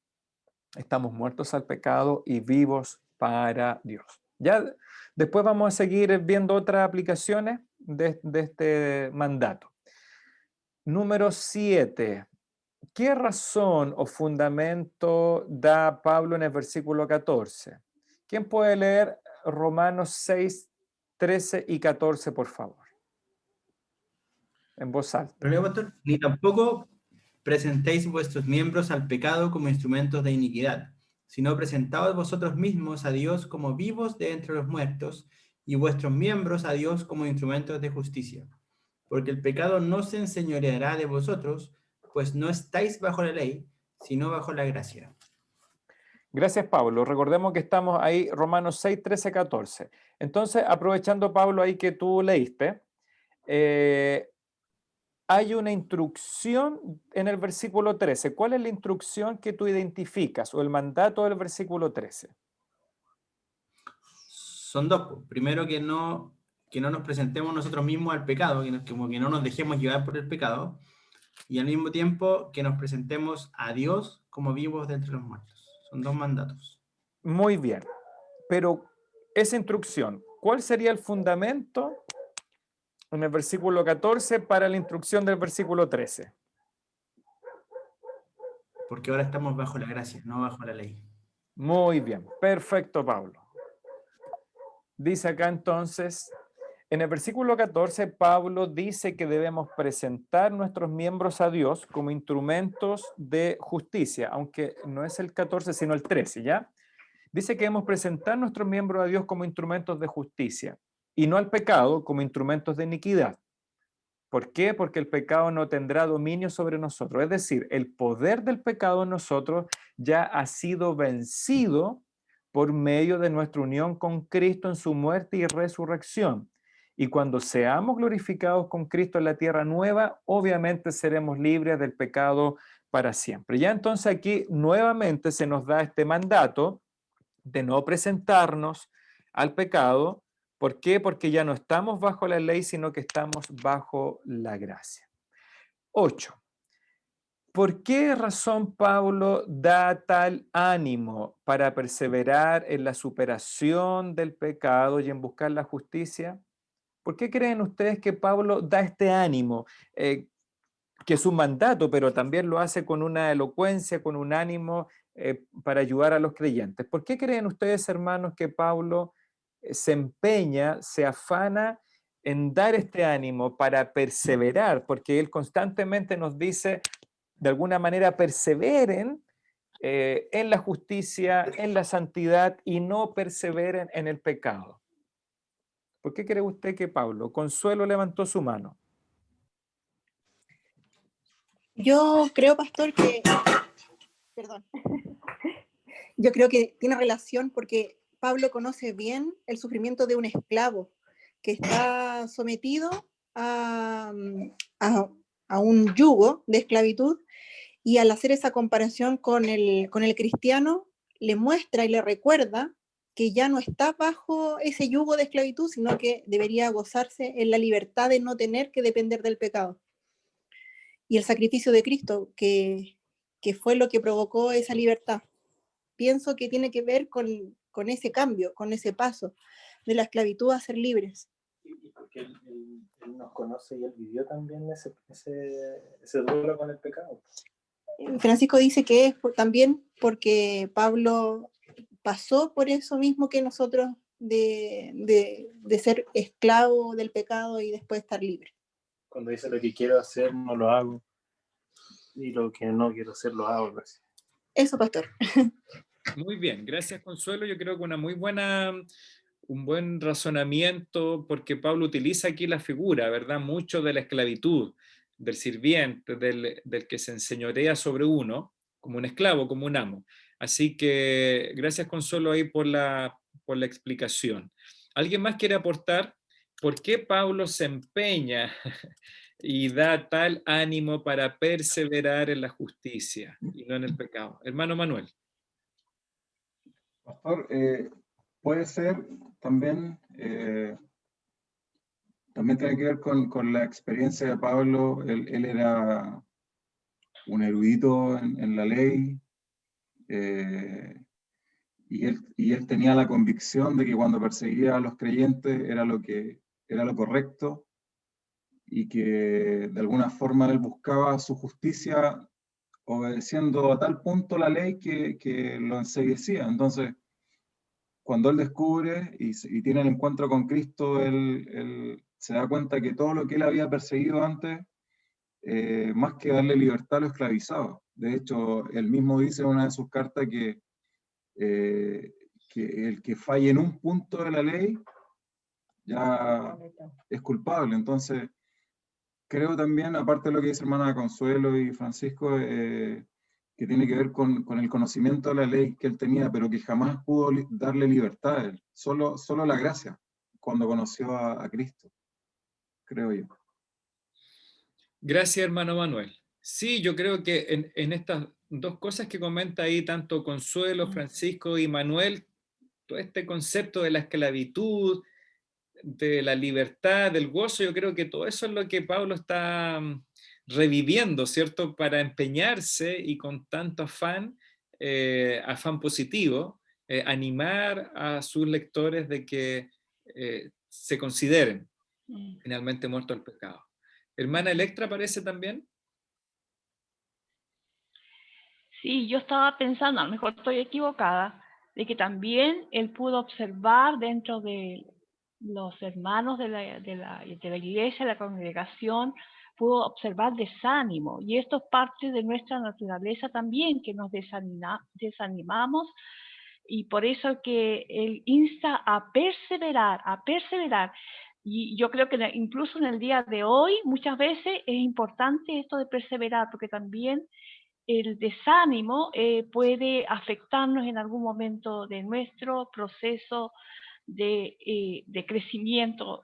S1: estamos muertos al pecado y vivos para Dios. Ya después vamos a seguir viendo otras aplicaciones de este mandato. Número 7. ¿Qué razón o fundamento da Pablo en el versículo 14? ¿Quién puede leer Romanos 6, 13 y 14, por favor? En voz alta.
S6: Pero, pastor, ni tampoco presentéis vuestros miembros al pecado como instrumentos de iniquidad, sino presentaos vosotros mismos a Dios como vivos de entre los muertos y vuestros miembros a Dios como instrumentos de justicia. Porque el pecado no se enseñoreará de vosotros, pues no estáis bajo la ley, sino bajo la gracia.
S1: Gracias, Pablo. Recordemos que estamos ahí, Romanos 6, 13, 14. Entonces, aprovechando, Pablo, ahí que tú leíste, hay una instrucción en el versículo 13. ¿Cuál es la instrucción que tú identificas o el mandato del versículo 13?
S6: Son dos. Primero, que no nos presentemos nosotros mismos al pecado, como que no nos dejemos llevar por el pecado, y al mismo tiempo que nos presentemos a Dios como vivos de entre los muertos. Son dos mandatos.
S1: Muy bien, pero esa instrucción, ¿cuál sería el fundamento en el versículo 14 para la instrucción del versículo 13?
S6: Porque ahora estamos bajo la gracia, no bajo la ley.
S1: Muy bien, perfecto, Pablo. Dice acá entonces, en el versículo 14, Pablo dice que debemos presentar nuestros miembros a Dios como instrumentos de justicia, aunque no es el 14, sino el 13, ¿ya? Dice que debemos presentar nuestros miembros a Dios como instrumentos de justicia y no al pecado como instrumentos de iniquidad. ¿Por qué? Porque el pecado no tendrá dominio sobre nosotros. Es decir, el poder del pecado en nosotros ya ha sido vencido por medio de nuestra unión con Cristo en su muerte y resurrección. Y cuando seamos glorificados con Cristo en la tierra nueva, obviamente seremos libres del pecado para siempre. Ya entonces aquí nuevamente se nos da este mandato de no presentarnos al pecado. ¿Por qué? Porque ya no estamos bajo la ley, sino que estamos bajo la gracia. 8. ¿Por qué razón Pablo da tal ánimo para perseverar en la superación del pecado y en buscar la justicia? ¿Por qué creen ustedes que Pablo da este ánimo? Que es un mandato, pero también lo hace con una elocuencia, con un ánimo para ayudar a los creyentes. ¿Por qué creen ustedes, hermanos, que Pablo se empeña, se afana en dar este ánimo para perseverar? Porque él constantemente nos dice, de alguna manera, perseveren en la justicia, en la santidad y no perseveren en el pecado. ¿Por qué cree usted que Pablo? Consuelo levantó su mano.
S4: Yo creo, pastor, que, perdón, yo creo que tiene relación porque Pablo conoce bien el sufrimiento de un esclavo que está sometido a un yugo de esclavitud, y al hacer esa comparación con el cristiano, le muestra y le recuerda que ya no está bajo ese yugo de esclavitud, sino que debería gozarse en la libertad de no tener que depender del pecado. Y el sacrificio de Cristo, que fue lo que provocó esa libertad. Pienso que tiene que ver con ese cambio, con ese paso de la esclavitud a ser libres.
S5: Y porque él nos conoce y él vivió también ese duelo con el pecado.
S4: Francisco dice que es también porque Pablo pasó por eso mismo que nosotros de ser esclavo del pecado y después estar libre.
S5: Cuando dice lo que quiero hacer no lo hago y lo que no quiero hacer lo hago. Gracias.
S4: Eso, pastor.
S1: Muy bien, gracias Consuelo. Yo creo que un buen razonamiento, porque Pablo utiliza aquí la figura, ¿verdad? Mucho de la esclavitud, del sirviente, del que se enseñorea sobre uno, como un esclavo, como un amo. Así que gracias Consuelo ahí por la explicación. ¿Alguien más quiere aportar? ¿Por qué Pablo se empeña y da tal ánimo para perseverar en la justicia y no en el pecado? Hermano Manuel.
S8: Pastor, puede ser también, también tiene que ver con la experiencia de Pablo. Él era un erudito en la ley, y él tenía la convicción de que cuando perseguía a los creyentes era lo correcto, y que de alguna forma él buscaba su justicia obedeciendo a tal punto la ley que lo enseguecía. Entonces, cuando él descubre y tiene el encuentro con Cristo, él se da cuenta que todo lo que él había perseguido antes, más que darle libertad, lo esclavizaba. De hecho, él mismo dice en una de sus cartas que el que falle en un punto de la ley ya es culpable. Entonces, creo también, aparte de lo que dice hermana Consuelo y Francisco, que tiene que ver con el conocimiento de la ley que él tenía, pero que jamás pudo darle libertad a él. Solo la gracia, cuando conoció a Cristo, creo yo.
S1: Gracias, hermano Manuel. Sí, yo creo que en estas dos cosas que comenta ahí, tanto Consuelo, Francisco y Manuel, todo este concepto de la esclavitud, de la libertad, del gozo, yo creo que todo eso es lo que Pablo está reviviendo, ¿cierto? Para empeñarse y con tanto afán, afán positivo, animar a sus lectores de que se consideren finalmente muertos al pecado. ¿Hermana Electra aparece también?
S3: Sí, yo estaba pensando, a lo mejor estoy equivocada, de que también él pudo observar dentro de los hermanos de la iglesia, de la congregación, pudo observar desánimo. Y esto es parte de nuestra naturaleza también, que nos desanimamos Y por eso que él insta a perseverar, a perseverar. Y yo creo que incluso en el día de hoy muchas veces es importante esto de perseverar, porque también el desánimo puede afectarnos en algún momento de nuestro proceso de crecimiento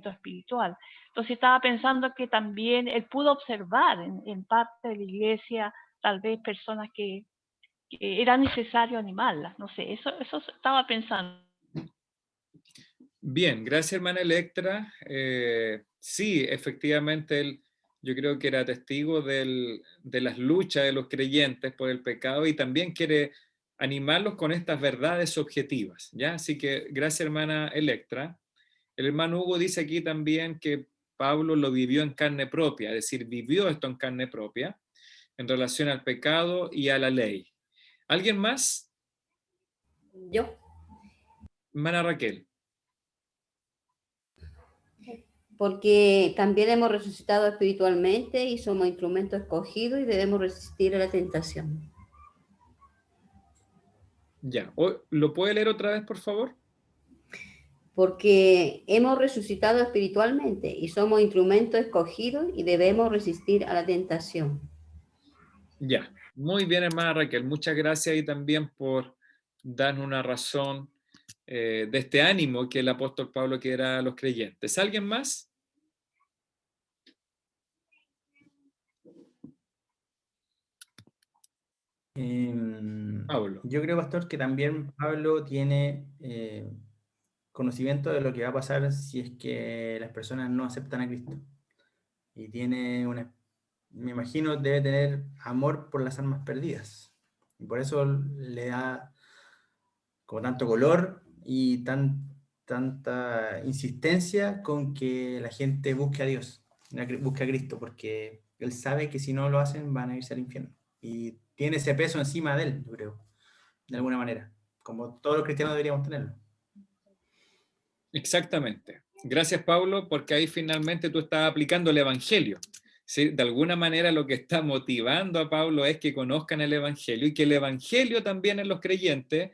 S3: espiritual. Entonces estaba pensando que también él pudo observar en parte de la iglesia tal vez personas que era necesario animarlas, no sé, eso estaba pensando.
S1: Bien, gracias hermana Electra. Sí, efectivamente yo creo que era testigo de las luchas de los creyentes por el pecado y también quiere animarlos con estas verdades objetivas, ¿ya? Así que gracias hermana Electra. El hermano Hugo dice aquí también que Pablo lo vivió en carne propia, es decir, vivió esto en carne propia en relación al pecado y a la ley. ¿Alguien más?
S10: Yo.
S1: Hermana Raquel.
S10: Porque también hemos resucitado espiritualmente y somos instrumentos escogidos y debemos resistir a la tentación.
S1: Ya. ¿Lo puede leer otra vez, por favor?
S10: Porque hemos resucitado espiritualmente y somos instrumentos escogidos y debemos resistir a la tentación.
S1: Ya. Muy bien, hermana Raquel. Muchas gracias y también por darnos una razón de este ánimo que el apóstol Pablo quiere dar a los creyentes. ¿Alguien más? Pablo.
S6: Yo creo, pastor, que también Pablo tiene conocimiento de lo que va a pasar si es que las personas no aceptan a Cristo. Y tiene me imagino, debe tener amor por las almas perdidas. Y por eso le da como tanto color y tanta insistencia con que la gente busque a Dios, busque a Cristo, porque él sabe que si no lo hacen van a irse al infierno. Y tiene ese peso encima de él, yo creo, de alguna manera, como todos los cristianos deberíamos tenerlo.
S1: Exactamente. Gracias, Pablo, porque ahí finalmente tú estás aplicando el Evangelio. ¿Sí? De alguna manera lo que está motivando a Pablo es que conozcan el Evangelio y que el Evangelio también en los creyentes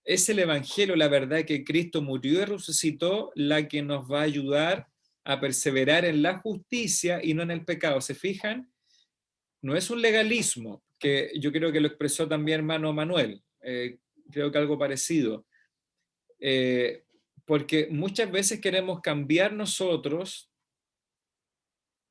S1: es el Evangelio, la verdad que Cristo murió y resucitó, la que nos va a ayudar a perseverar en la justicia y no en el pecado. ¿Se fijan? No es un legalismo, que yo creo que lo expresó también hermano Manuel, creo que algo parecido. Porque muchas veces queremos cambiar nosotros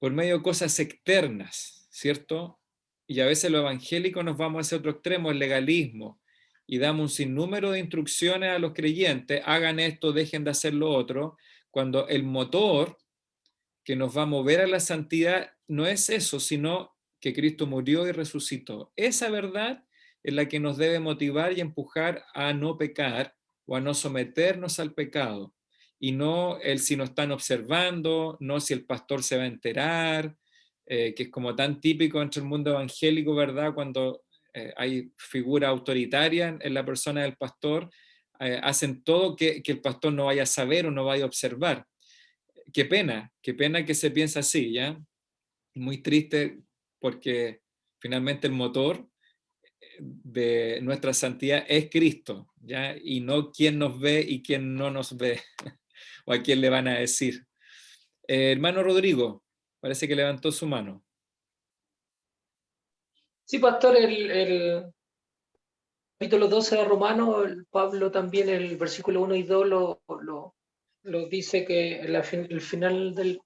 S1: por medio de cosas externas, ¿cierto? Y a veces los evangélicos nos vamos a ese otro extremo, el legalismo, y damos un sinnúmero de instrucciones a los creyentes, hagan esto, dejen de hacer lo otro, cuando el motor que nos va a mover a la santidad no es eso, sino que Cristo murió y resucitó. Esa verdad es la que nos debe motivar y empujar a no pecar o a no someternos al pecado. Y no el si nos están observando, no si el pastor se va a enterar, que es como tan típico entre el mundo evangélico, ¿verdad? Cuando hay figura autoritaria en la persona del pastor, hacen todo que el pastor no vaya a saber o no vaya a observar. Qué pena que se piensa así, ¿ya? Muy triste porque finalmente el motor de nuestra santidad es Cristo, ¿ya? Y no quién nos ve y quién no nos ve, o a quién le van a decir. Hermano Rodrigo, parece que levantó su mano.
S12: Sí, pastor, el capítulo 12 de Romano, Pablo también, el versículo 1 y 2 lo dice que el final del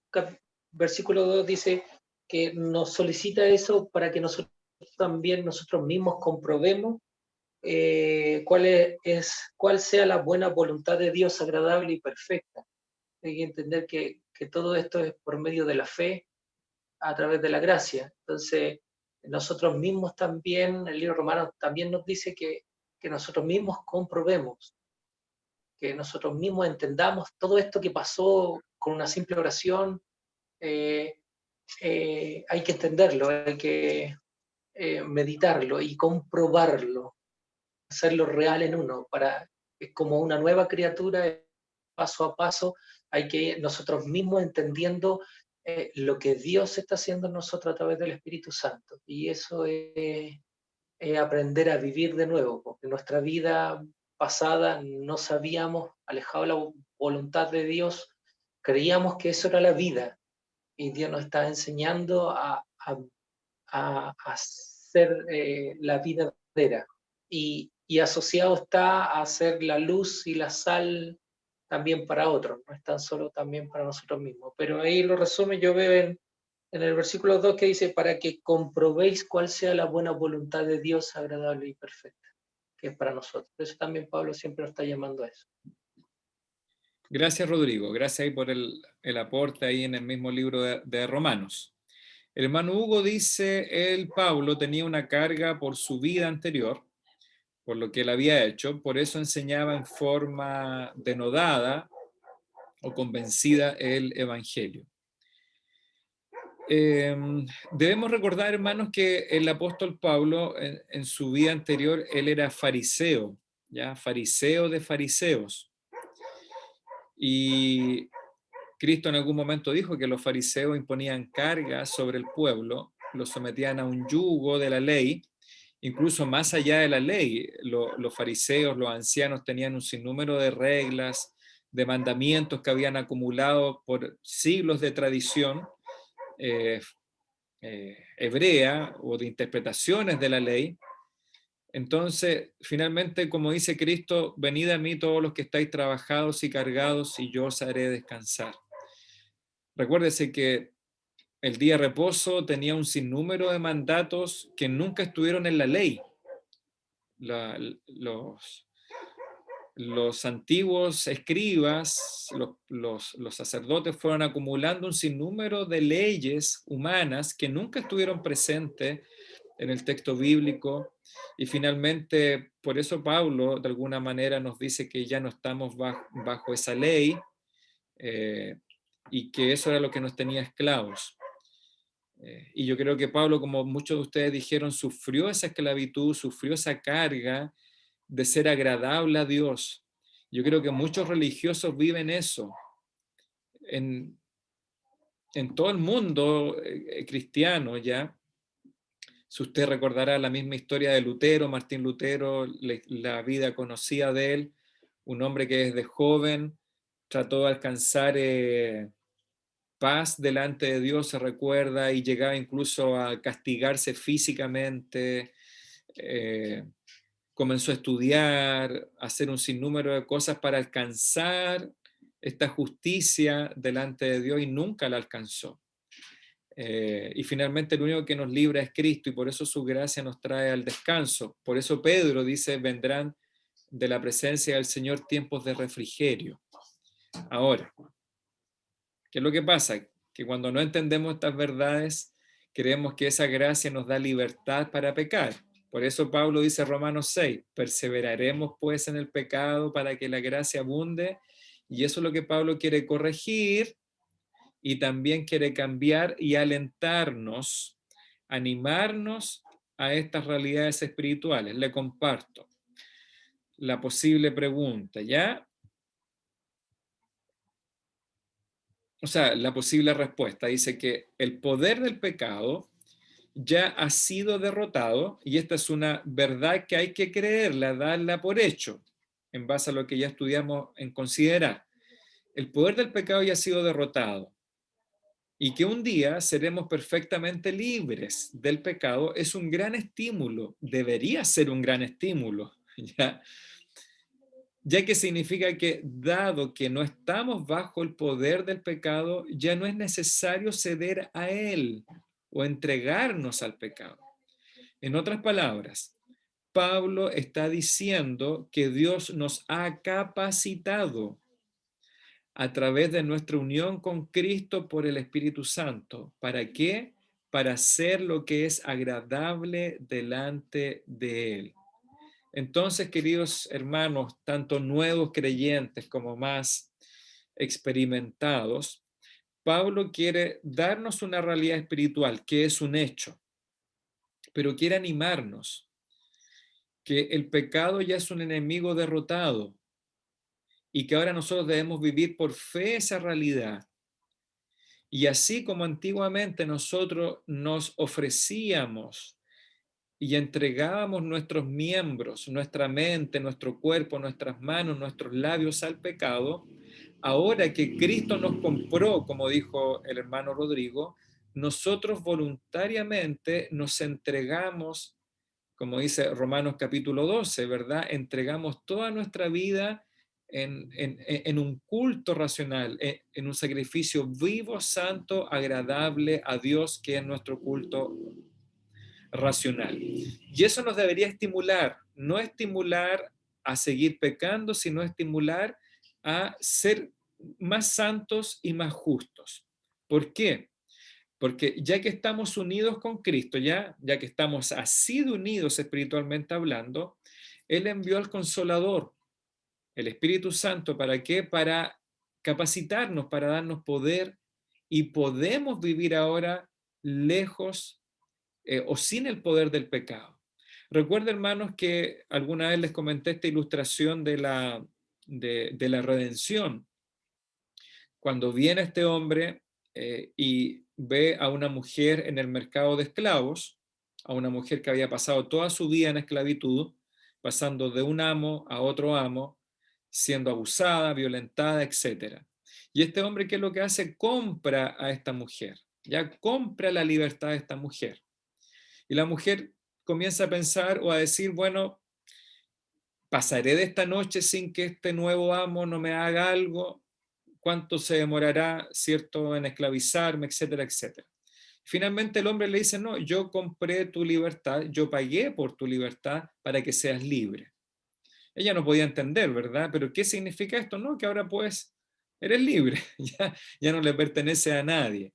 S12: versículo 2 dice que nos solicita eso para que nosotros mismos comprobemos cuál sea la buena voluntad de Dios agradable y perfecta. Hay que entender que todo esto es por medio de la fe, a través de la gracia. Entonces, nosotros mismos también, el libro romano también nos dice que nosotros mismos comprobemos, que nosotros mismos entendamos todo esto que pasó con una simple oración. Hay que entenderlo, hay que meditarlo y comprobarlo, hacerlo real en uno, es como una nueva criatura, paso a paso, hay que ir nosotros mismos entendiendo lo que Dios está haciendo en nosotros a través del Espíritu Santo. Y eso es aprender a vivir de nuevo, porque nuestra vida pasada no sabíamos, alejado de la voluntad de Dios, creíamos que eso era la vida, y Dios nos está enseñando a hacer la vida verdadera, y asociado está a hacer la luz y la sal también para otros, no es tan solo también para nosotros mismos. Pero ahí lo resume, yo veo en el versículo 2 que dice, para que comprobéis cuál sea la buena voluntad de Dios agradable y perfecta, que es para nosotros. Por eso también Pablo siempre nos está llamando a eso.
S1: Gracias, Rodrigo. Gracias ahí por el aporte ahí en el mismo libro de Romanos. El hermano Hugo dice, Pablo tenía una carga por su vida anterior, por lo que él había hecho, por eso enseñaba en forma denodada o convencida el evangelio. Debemos recordar, hermanos, que el apóstol Pablo en su vida anterior, él era fariseo, ¿ya? Fariseo de fariseos. Y Cristo en algún momento dijo que los fariseos imponían cargas sobre el pueblo, los sometían a un yugo de la ley, incluso más allá de la ley. Los fariseos, los ancianos tenían un sinnúmero de reglas, de mandamientos que habían acumulado por siglos de tradición hebrea o de interpretaciones de la ley. Entonces, finalmente, como dice Cristo, venid a mí todos los que estáis trabajados y cargados, y yo os haré descansar. Recuérdese que el día de reposo tenía un sinnúmero de mandatos que nunca estuvieron en la ley. Los antiguos escribas, los sacerdotes fueron acumulando un sinnúmero de leyes humanas que nunca estuvieron presentes en el texto bíblico, y finalmente por eso Pablo de alguna manera nos dice que ya no estamos bajo esa ley, y que eso era lo que nos tenía esclavos. Y yo creo que Pablo, como muchos de ustedes dijeron, sufrió esa esclavitud, sufrió esa carga de ser agradable a Dios. Yo creo que muchos religiosos viven eso. En todo el mundo cristiano, ya. Si usted recordará la misma historia de Lutero, Martín Lutero, la vida conocida de él, un hombre que desde joven trató de alcanzar paz delante de Dios, se recuerda, y llegaba incluso a castigarse físicamente. Comenzó a estudiar, a hacer un sinnúmero de cosas para alcanzar esta justicia delante de Dios, y nunca la alcanzó. Y finalmente el único que nos libra es Cristo, y por eso su gracia nos trae al descanso. Por eso Pedro dice, vendrán de la presencia del Señor tiempos de refrigerio. Ahora, ¿qué es lo que pasa? Que cuando no entendemos estas verdades, creemos que esa gracia nos da libertad para pecar. Por eso Pablo dice en Romanos 6, perseveraremos pues en el pecado para que la gracia abunde, y eso es lo que Pablo quiere corregir, y también quiere cambiar y alentarnos, animarnos a estas realidades espirituales. Le comparto la posible pregunta, ¿ya? O sea, la posible respuesta dice que el poder del pecado ya ha sido derrotado, y esta es una verdad que hay que creerla, darla por hecho, en base a lo que ya estudiamos en considerar. El poder del pecado ya ha sido derrotado, y que un día seremos perfectamente libres del pecado es un gran estímulo, debería ser un gran estímulo, ya que significa que, dado que no estamos bajo el poder del pecado, ya no es necesario ceder a él o entregarnos al pecado. En otras palabras, Pablo está diciendo que Dios nos ha capacitado a través de nuestra unión con Cristo por el Espíritu Santo. ¿Para qué? Para hacer lo que es agradable delante de Él. Entonces, queridos hermanos, tanto nuevos creyentes como más experimentados, Pablo quiere darnos una realidad espiritual que es un hecho, pero quiere animarnos que el pecado ya es un enemigo derrotado, y que ahora nosotros debemos vivir por fe esa realidad. Y así como antiguamente nosotros nos ofrecíamos y entregábamos nuestros miembros, nuestra mente, nuestro cuerpo, nuestras manos, nuestros labios al pecado, ahora que Cristo nos compró, como dijo el hermano Rodrigo, nosotros voluntariamente nos entregamos, como dice Romanos capítulo 12, ¿verdad? Entregamos toda nuestra vida en un culto racional, en un sacrificio vivo, santo, agradable a Dios, que es nuestro culto racional. Y eso nos debería estimular, no estimular a seguir pecando, sino estimular a ser más santos y más justos. ¿Por qué? Porque ya que estamos unidos con Cristo, ya que estamos así de unidos espiritualmente hablando, Él envió al Consolador, el Espíritu Santo, ¿para qué? Para capacitarnos, para darnos poder, y podemos vivir ahora lejos o sin el poder del pecado. Recuerda, hermanos, que alguna vez les comenté esta ilustración de la redención. Cuando viene este hombre y ve a una mujer en el mercado de esclavos, a una mujer que había pasado toda su vida en esclavitud, pasando de un amo a otro amo, siendo abusada, violentada, etc. Y este hombre, ¿qué es lo que hace? Compra a esta mujer, ya compra la libertad de esta mujer. Y la mujer comienza a pensar o a decir, bueno, pasaré de esta noche sin que este nuevo amo no me haga algo, cuánto se demorará, ¿cierto?, en esclavizarme, etcétera, etcétera. Finalmente el hombre le dice, no, yo compré tu libertad, yo pagué por tu libertad para que seas libre. Ella no podía entender, ¿verdad? Pero ¿qué significa esto? No, que ahora pues eres libre, ya no le pertenece a nadie.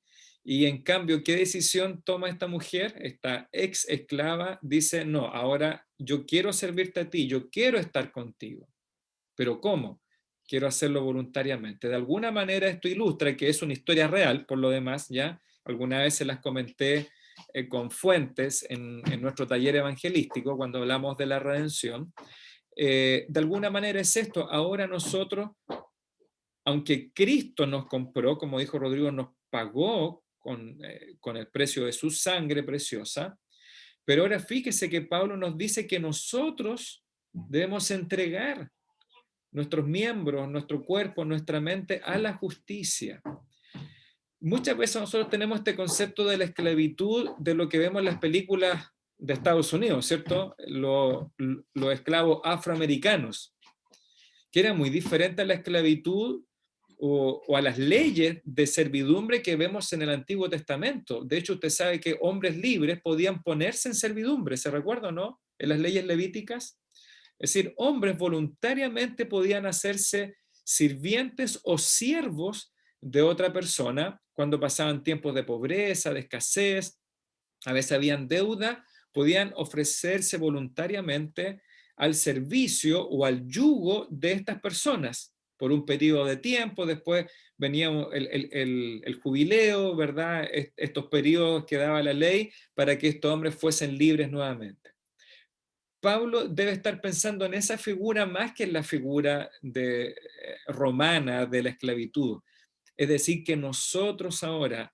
S1: Y en cambio, ¿qué decisión toma esta mujer? Esta ex esclava dice, no, ahora yo quiero servirte a ti, yo quiero estar contigo. ¿Pero cómo? Quiero hacerlo voluntariamente. De alguna manera esto ilustra que es una historia real, por lo demás, ya alguna vez se las comenté con fuentes en nuestro taller evangelístico cuando hablamos de la redención. De alguna manera es esto, ahora nosotros, aunque Cristo nos compró, como dijo Rodrigo, nos pagó con el precio de su sangre preciosa, pero ahora fíjese que Pablo nos dice que nosotros debemos entregar nuestros miembros, nuestro cuerpo, nuestra mente a la justicia. Muchas veces nosotros tenemos este concepto de la esclavitud de lo que vemos en las películas de Estados Unidos, ¿cierto? Los esclavos afroamericanos, que era muy diferente a la esclavitud o a las leyes de servidumbre que vemos en el Antiguo Testamento. De hecho, usted sabe que hombres libres podían ponerse en servidumbre, ¿se recuerda o no? En las leyes levíticas. Es decir, hombres voluntariamente podían hacerse sirvientes o siervos de otra persona cuando pasaban tiempos de pobreza, de escasez, a veces habían deuda, podían ofrecerse voluntariamente al servicio o al yugo de estas personas por un periodo de tiempo. Después venía el jubileo, ¿verdad? Estos periodos que daba la ley para que estos hombres fuesen libres nuevamente. Pablo debe estar pensando en esa figura más que en la figura romana de la esclavitud. Es decir, que nosotros ahora,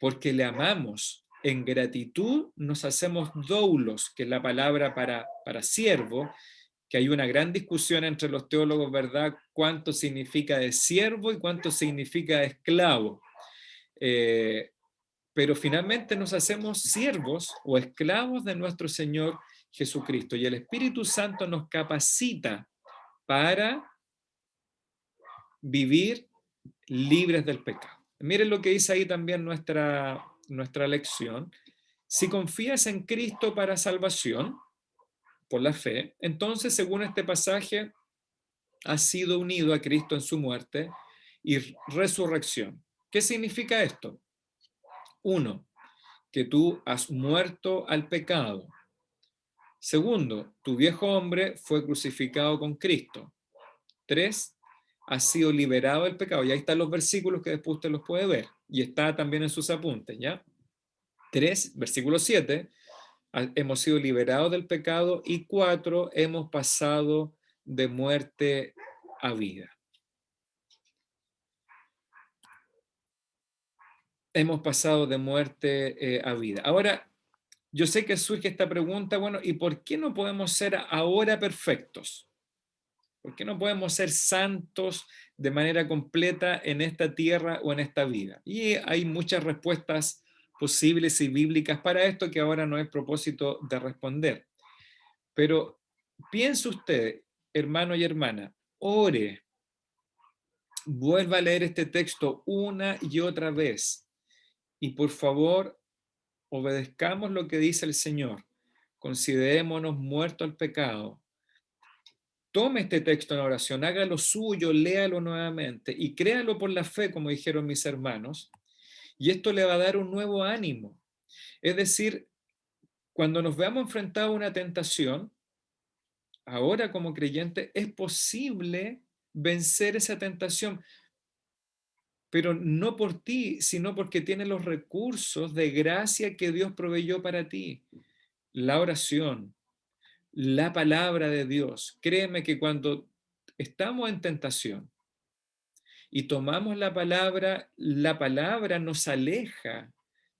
S1: porque le amamos, en gratitud nos hacemos doulos, que es la palabra para siervo, que hay una gran discusión entre los teólogos, ¿verdad? Cuánto significa de siervo y cuánto significa de esclavo. Pero finalmente nos hacemos siervos o esclavos de nuestro Señor Jesucristo, y el Espíritu Santo nos capacita para vivir libres del pecado. Miren lo que dice ahí también nuestra lección. Si confías en Cristo para salvación, por la fe, entonces, según este pasaje, has sido unido a Cristo en su muerte y resurrección. ¿Qué significa esto? 1, que tú has muerto al pecado. Segundo, tu viejo hombre fue crucificado con Cristo. 3, has sido liberado del pecado. Y ahí están los versículos que después usted los puede ver. Y está también en sus apuntes, ¿ya? 3, versículo 7, hemos sido liberados del pecado. Y 4, hemos pasado de muerte a vida. Hemos pasado de muerte a vida. Ahora, yo sé que surge esta pregunta, bueno, ¿y por qué no podemos ser ahora perfectos? ¿Por qué no podemos ser santos de manera completa en esta tierra o en esta vida? Y hay muchas respuestas posibles y bíblicas para esto que ahora no es propósito de responder. Pero piense usted, hermano y hermana, ore, vuelva a leer este texto una y otra vez y por favor obedezcamos lo que dice el Señor. Considerémonos muertos al pecado. Tome este texto en oración, hágalo suyo, léalo nuevamente y créalo por la fe, como dijeron mis hermanos, y esto le va a dar un nuevo ánimo. Es decir, cuando nos veamos enfrentados a una tentación, ahora como creyente, es posible vencer esa tentación, pero no por ti, sino porque tienes los recursos de gracia que Dios proveyó para ti. La oración, la palabra de Dios. Créeme que cuando estamos en tentación y tomamos la palabra nos aleja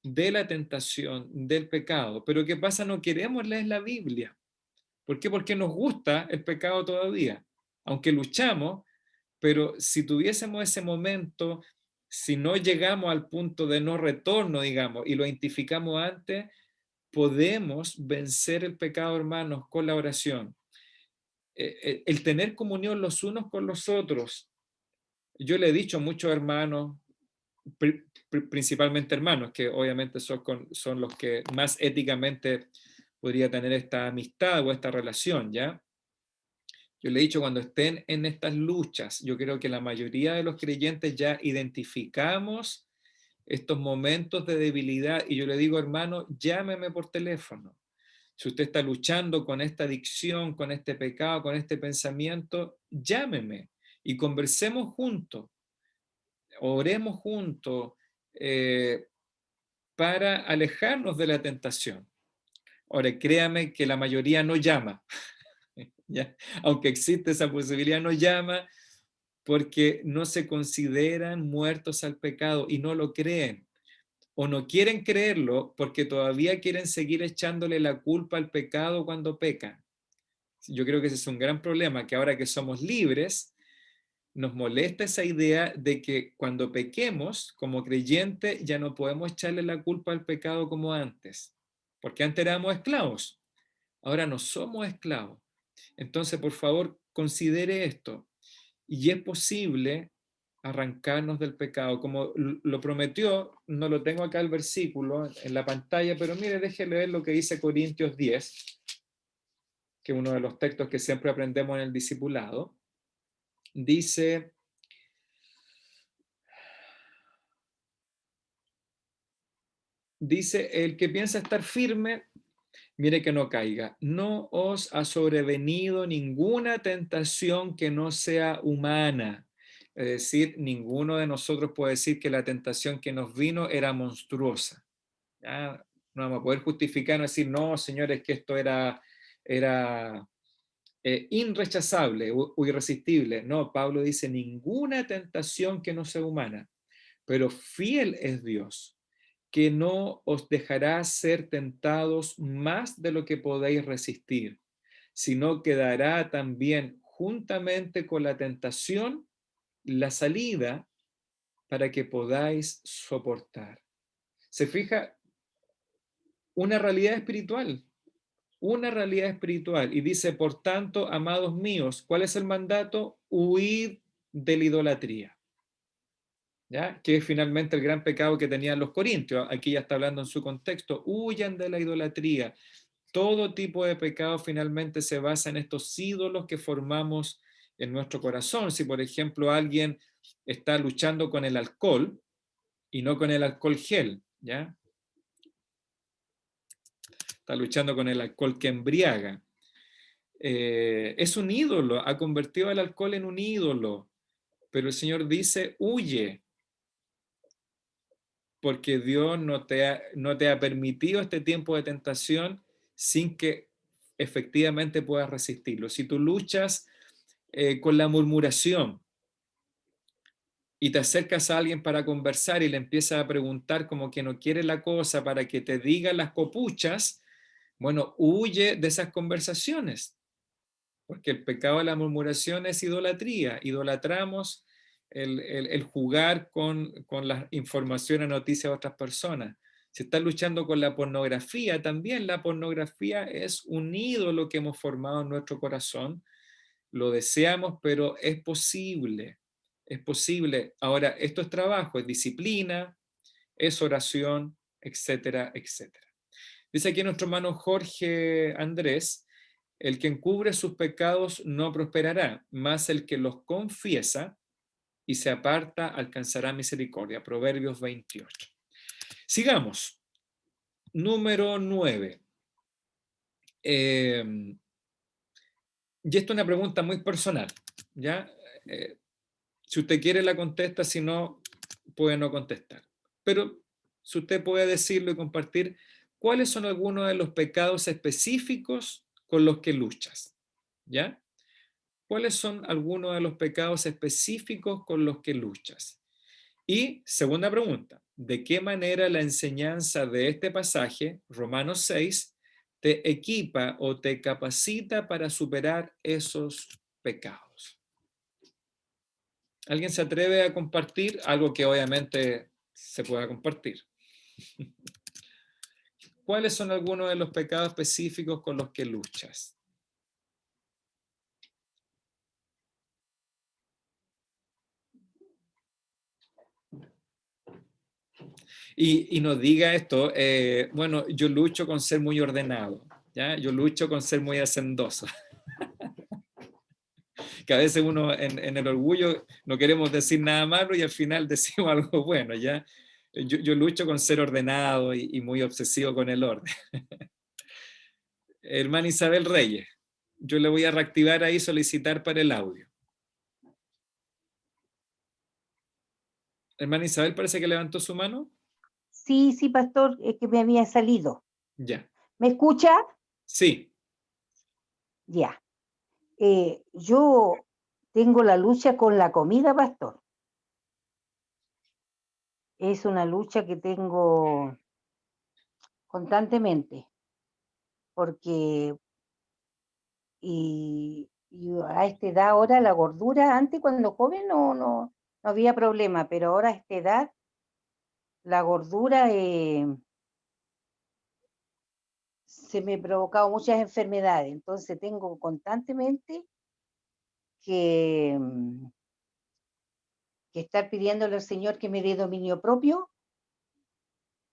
S1: de la tentación, del pecado. Pero ¿qué pasa? No queremos leer la Biblia. ¿Por qué? Porque nos gusta el pecado todavía. Aunque luchamos, pero si tuviésemos ese momento, si no llegamos al punto de no retorno, digamos, y lo identificamos antes, podemos vencer el pecado, hermanos, con la oración. El tener comunión los unos con los otros. Yo le he dicho a muchos hermanos, principalmente hermanos, que obviamente son los que más éticamente podría tener esta amistad o esta relación, ¿ya? Yo le he dicho, cuando estén en estas luchas, yo creo que la mayoría de los creyentes ya identificamos estos momentos de debilidad y yo le digo, hermano, llámeme por teléfono. Si usted está luchando con esta adicción, con este pecado, con este pensamiento, llámeme y conversemos juntos, oremos juntos para alejarnos de la tentación. Ahora, créame que la mayoría no llama. ¿Ya? Aunque existe esa posibilidad, no llama porque no se consideran muertos al pecado y no lo creen. O no quieren creerlo porque todavía quieren seguir echándole la culpa al pecado cuando pecan. Yo creo que ese es un gran problema, que ahora que somos libres, nos molesta esa idea de que cuando pequemos, como creyente, ya no podemos echarle la culpa al pecado como antes. Porque antes éramos esclavos, ahora no somos esclavos. Entonces, por favor, considere esto. Y es posible arrancarnos del pecado, como lo prometió, no lo tengo acá el versículo en la pantalla, pero mire, déjeme ver lo que dice Corintios 10, que es uno de los textos que siempre aprendemos en el discipulado. Dice, el que piensa estar firme, mire que no caiga. No os ha sobrevenido ninguna tentación que no sea humana. Es decir, ninguno de nosotros puede decir que la tentación que nos vino era monstruosa. ¿Ya? No vamos a poder justificar, no decir, no, señores, que esto era irrechazable o irresistible. No, Pablo dice, ninguna tentación que no sea humana, pero fiel es Dios, que no os dejará ser tentados más de lo que podéis resistir, sino que dará también juntamente con la tentación la salida para que podáis soportar. ¿Se fija? Una realidad espiritual. Y dice, por tanto, amados míos, ¿cuál es el mandato? Huid de la idolatría. ¿Ya? Que es finalmente el gran pecado que tenían los corintios. Aquí ya está hablando en su contexto. Huyan de la idolatría. Todo tipo de pecado finalmente se basa en estos ídolos que formamos en nuestro corazón. Si, por ejemplo, alguien está luchando con el alcohol y no con el alcohol gel, ¿ya? Está luchando con el alcohol que embriaga. Es un ídolo, ha convertido el alcohol en un ídolo. Pero el Señor dice, huye, porque Dios no te ha permitido este tiempo de tentación sin que efectivamente puedas resistirlo. Si tú luchas con la murmuración, y te acercas a alguien para conversar y le empiezas a preguntar como que no quiere la cosa para que te diga las copuchas, bueno, huye de esas conversaciones, porque el pecado de la murmuración es idolatría. Idolatramos el jugar con las informaciones, noticias de otras personas. Si estás luchando con la pornografía, también la pornografía es un ídolo que hemos formado en nuestro corazón. Lo deseamos, pero es posible. Es posible. Ahora, esto es trabajo, es disciplina, es oración, etcétera, etcétera. Dice aquí nuestro hermano Jorge Andrés: el que encubre sus pecados no prosperará, mas el que los confiesa y se aparta alcanzará misericordia. Proverbios 28. Sigamos. Número 9. Y esto es una pregunta muy personal, ¿ya? Si usted quiere la contesta, si no, puede no contestar. Pero si usted puede decirlo y compartir, ¿cuáles son algunos de los pecados específicos con los que luchas? ¿Ya? ¿Cuáles son algunos de los pecados específicos con los que luchas? Y segunda pregunta, ¿de qué manera la enseñanza de este pasaje, Romanos 6, te equipa o te capacita para superar esos pecados? ¿Alguien se atreve a compartir algo que obviamente se pueda compartir? ¿Cuáles son algunos de los pecados específicos con los que luchas? Y nos diga esto, bueno, yo lucho con ser muy ordenado, ¿ya? Yo lucho con ser muy hacendoso. Que a veces uno en el orgullo no queremos decir nada malo y al final decimos algo bueno, ¿ya? Yo lucho con ser ordenado y muy obsesivo con el orden. Hermana Isabel Reyes, yo le voy a reactivar ahí, solicitar para el audio. Hermana Isabel, parece que levantó su mano.
S9: Sí, sí, pastor, es que me había salido.
S1: Ya.
S9: ¿Me escucha?
S1: Sí.
S9: Ya. Yo tengo la lucha con la comida, pastor. Es una lucha que tengo constantemente, porque y a esta edad ahora la gordura, antes cuando joven no había problema, pero ahora a esta edad la gordura se me ha provocado muchas enfermedades, entonces tengo constantemente que estar pidiéndole al Señor que me dé dominio propio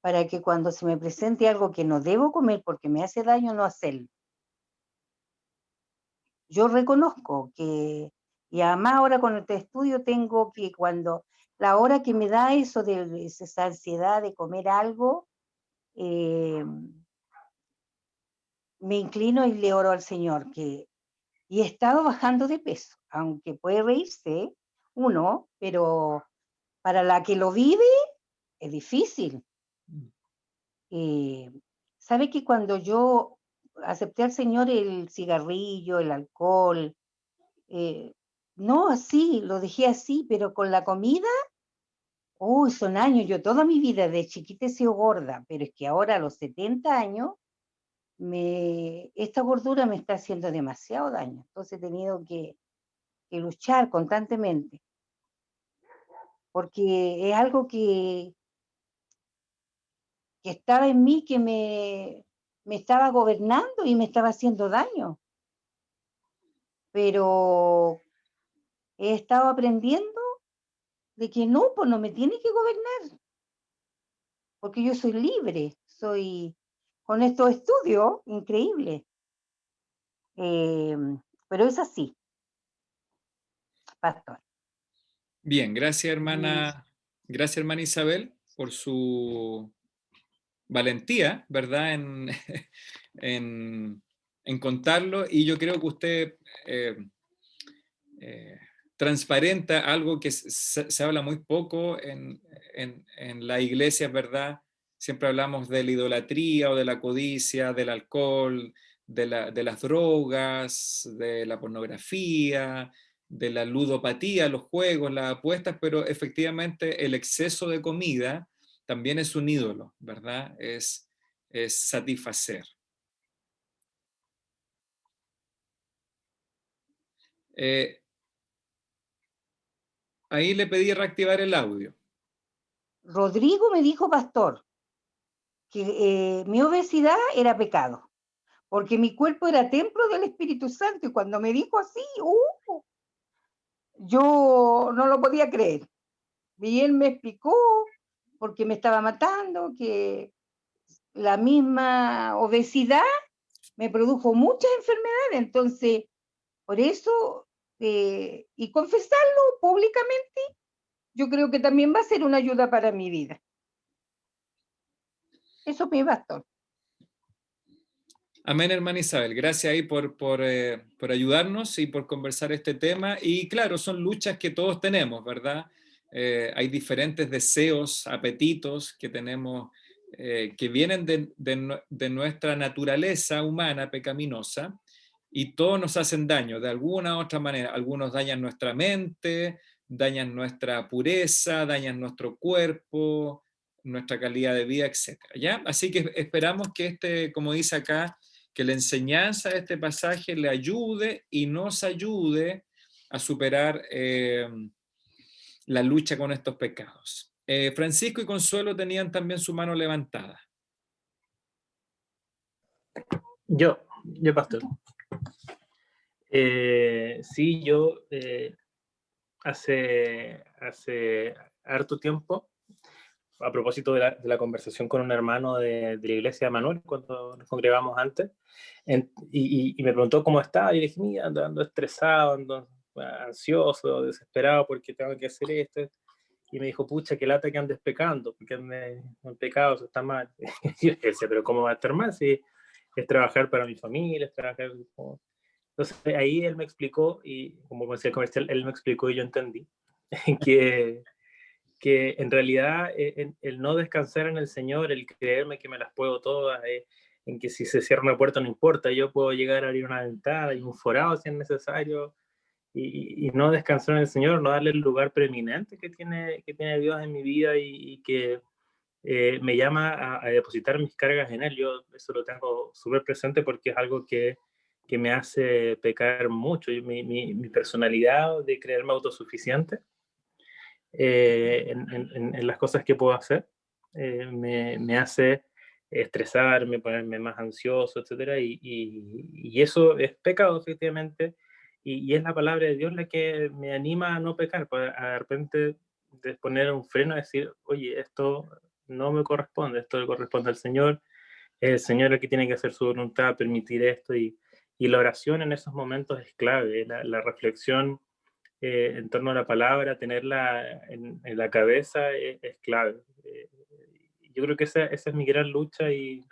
S9: para que cuando se me presente algo que no debo comer porque me hace daño, no hacerlo. Yo reconozco que, y además ahora con este estudio tengo que cuando, la hora que me da eso de esa ansiedad de comer algo, me inclino y le oro al Señor, y he estado bajando de peso, aunque puede reírse uno, pero para la que lo vive es difícil. ¿Sabe que cuando yo acepté al Señor el cigarrillo, el alcohol, no así, lo dejé así, pero con la comida, son años, yo toda mi vida de chiquita he sido gorda, pero es que ahora a los 70 años, esta gordura me está haciendo demasiado daño, entonces he tenido que luchar constantemente, porque es algo que estaba en mí, que me estaba gobernando y me estaba haciendo daño. Pero he estado aprendiendo de que no, pues no me tiene que gobernar, porque yo soy libre, soy con estos estudios increíbles. Pero es así, pastor.
S1: Bien, gracias hermana Isabel por su valentía, ¿verdad? En contarlo, y yo creo que usted transparenta algo que se habla muy poco en la iglesia, ¿verdad? Siempre hablamos de la idolatría o de la codicia, del alcohol, de las drogas, de la pornografía, de la ludopatía, los juegos, las apuestas, pero efectivamente el exceso de comida también es un ídolo, ¿verdad? Es satisfacer. Ahí le pedí reactivar el audio.
S9: Rodrigo me dijo, pastor, que mi obesidad era pecado, porque mi cuerpo era templo del Espíritu Santo, y cuando me dijo así, yo no lo podía creer. Y él me explicó, porque me estaba matando, que la misma obesidad me produjo muchas enfermedades, entonces, por eso, y confesarlo públicamente, yo creo que también va a ser una ayuda para mi vida. Eso es mi pastor.
S1: Amén, hermana Isabel. Gracias ahí por ayudarnos y por conversar este tema. Y claro, son luchas que todos tenemos, ¿verdad? Hay diferentes deseos, apetitos que tenemos, que vienen de nuestra naturaleza humana pecaminosa, y todos nos hacen daño de alguna u otra manera. Algunos dañan nuestra mente, dañan nuestra pureza, dañan nuestro cuerpo, nuestra calidad de vida, etc. ¿Ya? Así que esperamos que como dice acá, que la enseñanza de este pasaje le ayude y nos ayude a superar la lucha con estos pecados. Francisco y Consuelo tenían también su mano levantada.
S5: Yo, pastor. Sí, yo hace harto tiempo, a propósito de la conversación con un hermano de la iglesia de Manuel, cuando nos congregamos antes, y me preguntó cómo estaba, y le dije, mira, ando estresado, ando ansioso, desesperado porque tengo que hacer esto, y me dijo, pucha, qué lata que andes pecando, porque andes en pecado, eso está mal. Y yo decía, pero ¿cómo va a estar mal si es trabajar para mi familia, es trabajar... Entonces ahí él me explicó, y como decía el comercial, él me explicó y yo entendí, que en realidad el no descansar en el Señor, el creerme que me las puedo todas, en que si se cierra una puerta no importa, yo puedo llegar a abrir una ventana y un forado si es necesario, y no descansar en el Señor, no darle el lugar preeminente que tiene Dios en mi vida, y que me llama a depositar mis cargas en Él. Yo eso lo tengo súper presente porque es algo que me hace pecar mucho. Mi personalidad de creerme autosuficiente en las cosas que puedo hacer me hace estresarme, ponerme más ansioso, etc. Y eso es pecado, efectivamente, y es la palabra de Dios la que me anima a no pecar, pues, de repente de poner un freno y decir, oye, esto no me corresponde, esto le corresponde al Señor, es el Señor el que tiene que hacer su voluntad, permitir esto, y la oración en esos momentos es clave, la reflexión en torno a la palabra, tenerla en la cabeza es clave. Yo creo que esa es mi gran lucha, y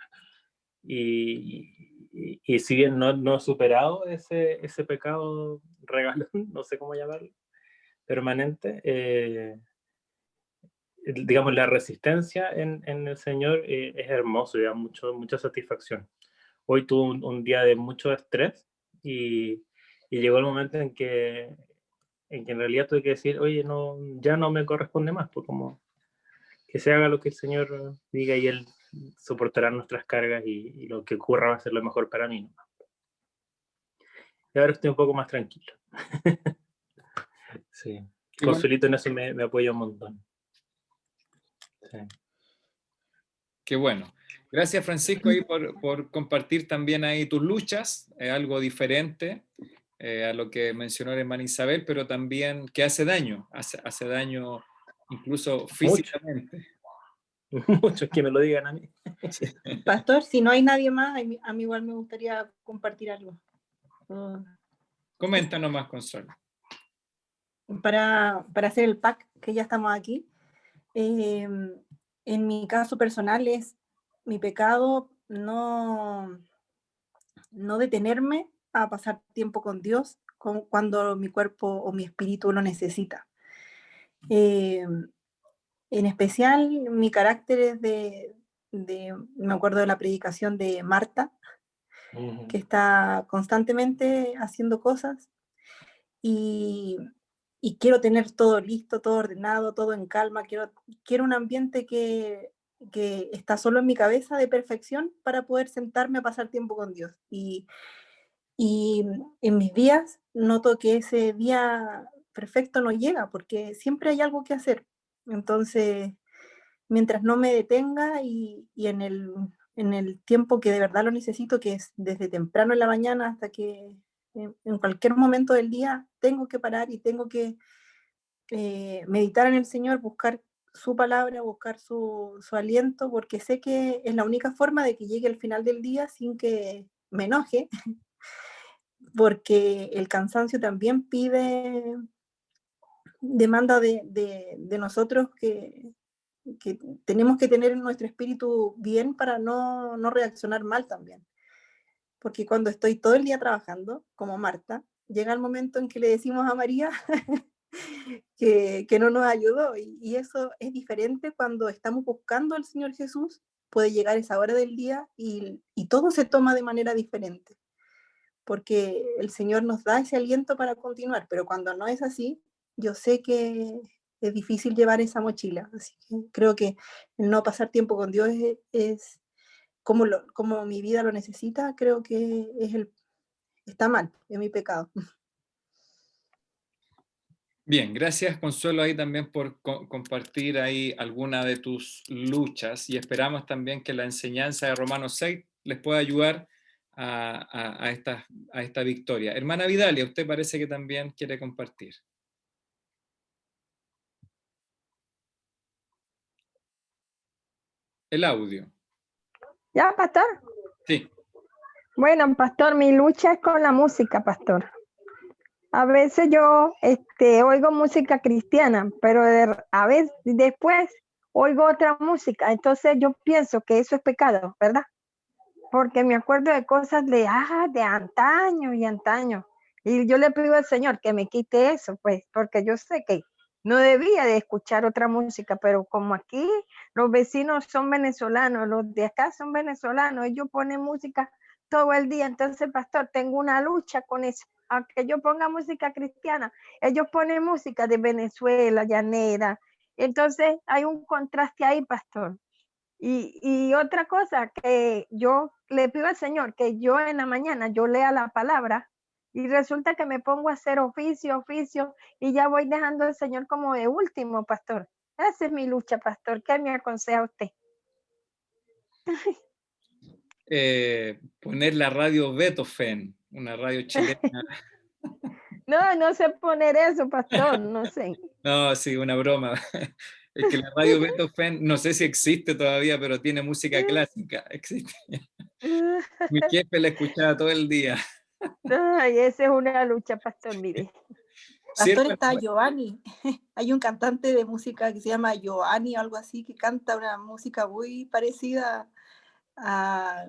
S5: si bien no he superado ese pecado regalón, no sé cómo llamarlo, permanente, digamos, la resistencia en el Señor es hermoso y da mucha satisfacción. Hoy tuve un día de mucho estrés, y llegó el momento en que en realidad tuve que decir, oye, no, ya no me corresponde más, pues como que se haga lo que el Señor diga, y Él soportará nuestras cargas, y lo que ocurra va a ser lo mejor para mí, ¿no? Y ahora estoy un poco más tranquilo. Sí. Consuelito en eso me apoya un montón. Sí.
S1: Qué bueno. Gracias, Francisco, ahí por compartir también ahí tus luchas, algo diferente a lo que mencionó la hermana Isabel, pero también que hace daño incluso físicamente.
S5: Muchos que me lo digan a mí.
S1: Sí.
S4: Pastor, si no hay nadie más, a mí igual me gustaría compartir algo.
S1: Comenta nomás, Consuelo.
S4: Para hacer el pack, que ya estamos aquí. En mi caso personal es mi pecado no detenerme a pasar tiempo con Dios cuando mi cuerpo o mi espíritu lo necesita. En especial, mi carácter es me acuerdo de la predicación de Marta, que está constantemente haciendo cosas, y quiero tener todo listo, todo ordenado, todo en calma, quiero un ambiente que está solo en mi cabeza de perfección para poder sentarme a pasar tiempo con Dios. Y en mis días noto que ese día perfecto no llega, porque siempre hay algo que hacer. Entonces, mientras no me detenga y en el tiempo que de verdad lo necesito, que es desde temprano en la mañana hasta que en cualquier momento del día tengo que parar y tengo que meditar en el Señor, buscar su palabra, buscar su aliento, porque sé que es la única forma de que llegue al final del día sin que me enoje, porque el cansancio también demanda de nosotros que tenemos que tener nuestro espíritu bien para no reaccionar mal también. Porque cuando estoy todo el día trabajando, como Marta, llega el momento en que le decimos a María que no nos ayudó, y eso es diferente cuando estamos buscando al Señor Jesús. Puede llegar esa hora del día y todo se toma de manera diferente, porque el Señor nos da ese aliento para continuar, pero cuando no es así, yo sé que es difícil llevar esa mochila, así que creo que el no pasar tiempo con Dios es como mi vida lo necesita. Creo que está mal, es mi pecado.
S1: Bien, gracias Consuelo ahí también por compartir ahí alguna de tus luchas, y esperamos también que la enseñanza de Romanos 6 les pueda ayudar a esta victoria. Hermana Vidalia, usted parece que también quiere compartir. El audio.
S2: ¿Ya, pastor?
S1: Sí.
S2: Bueno, pastor, mi lucha es con la música, pastor. A veces yo oigo música cristiana, pero a veces después oigo otra música. Entonces yo pienso que eso es pecado, ¿verdad? Porque me acuerdo de cosas de antaño y antaño. Y yo le pido al Señor que me quite eso, pues, porque yo sé que no debía de escuchar otra música, pero como aquí los vecinos son venezolanos, los de acá son venezolanos, ellos ponen música todo el día. Entonces, pastor, tengo una lucha con eso. Aunque yo ponga música cristiana, ellos ponen música de Venezuela, llanera. Entonces, hay un contraste ahí, pastor. Y otra cosa que yo le pido al Señor, que yo en la mañana yo lea la palabra, y resulta que me pongo a hacer oficio, y ya voy dejando al Señor como de último, pastor. Esa es mi lucha, pastor. ¿Qué me aconseja usted?
S1: Poner la radio Beethoven, una radio chilena.
S2: No sé poner eso, pastor, no sé.
S1: No, sí, una broma. Es que la radio Beethoven, no sé si existe todavía, pero tiene música clásica. Existe. Mi jefe la escuchaba todo el día.
S2: Ay, esa es una lucha, pastor, mire.
S4: Pastor, está Giovanni. Hay un cantante de música que se llama Giovanni o algo así, que canta una música muy parecida a...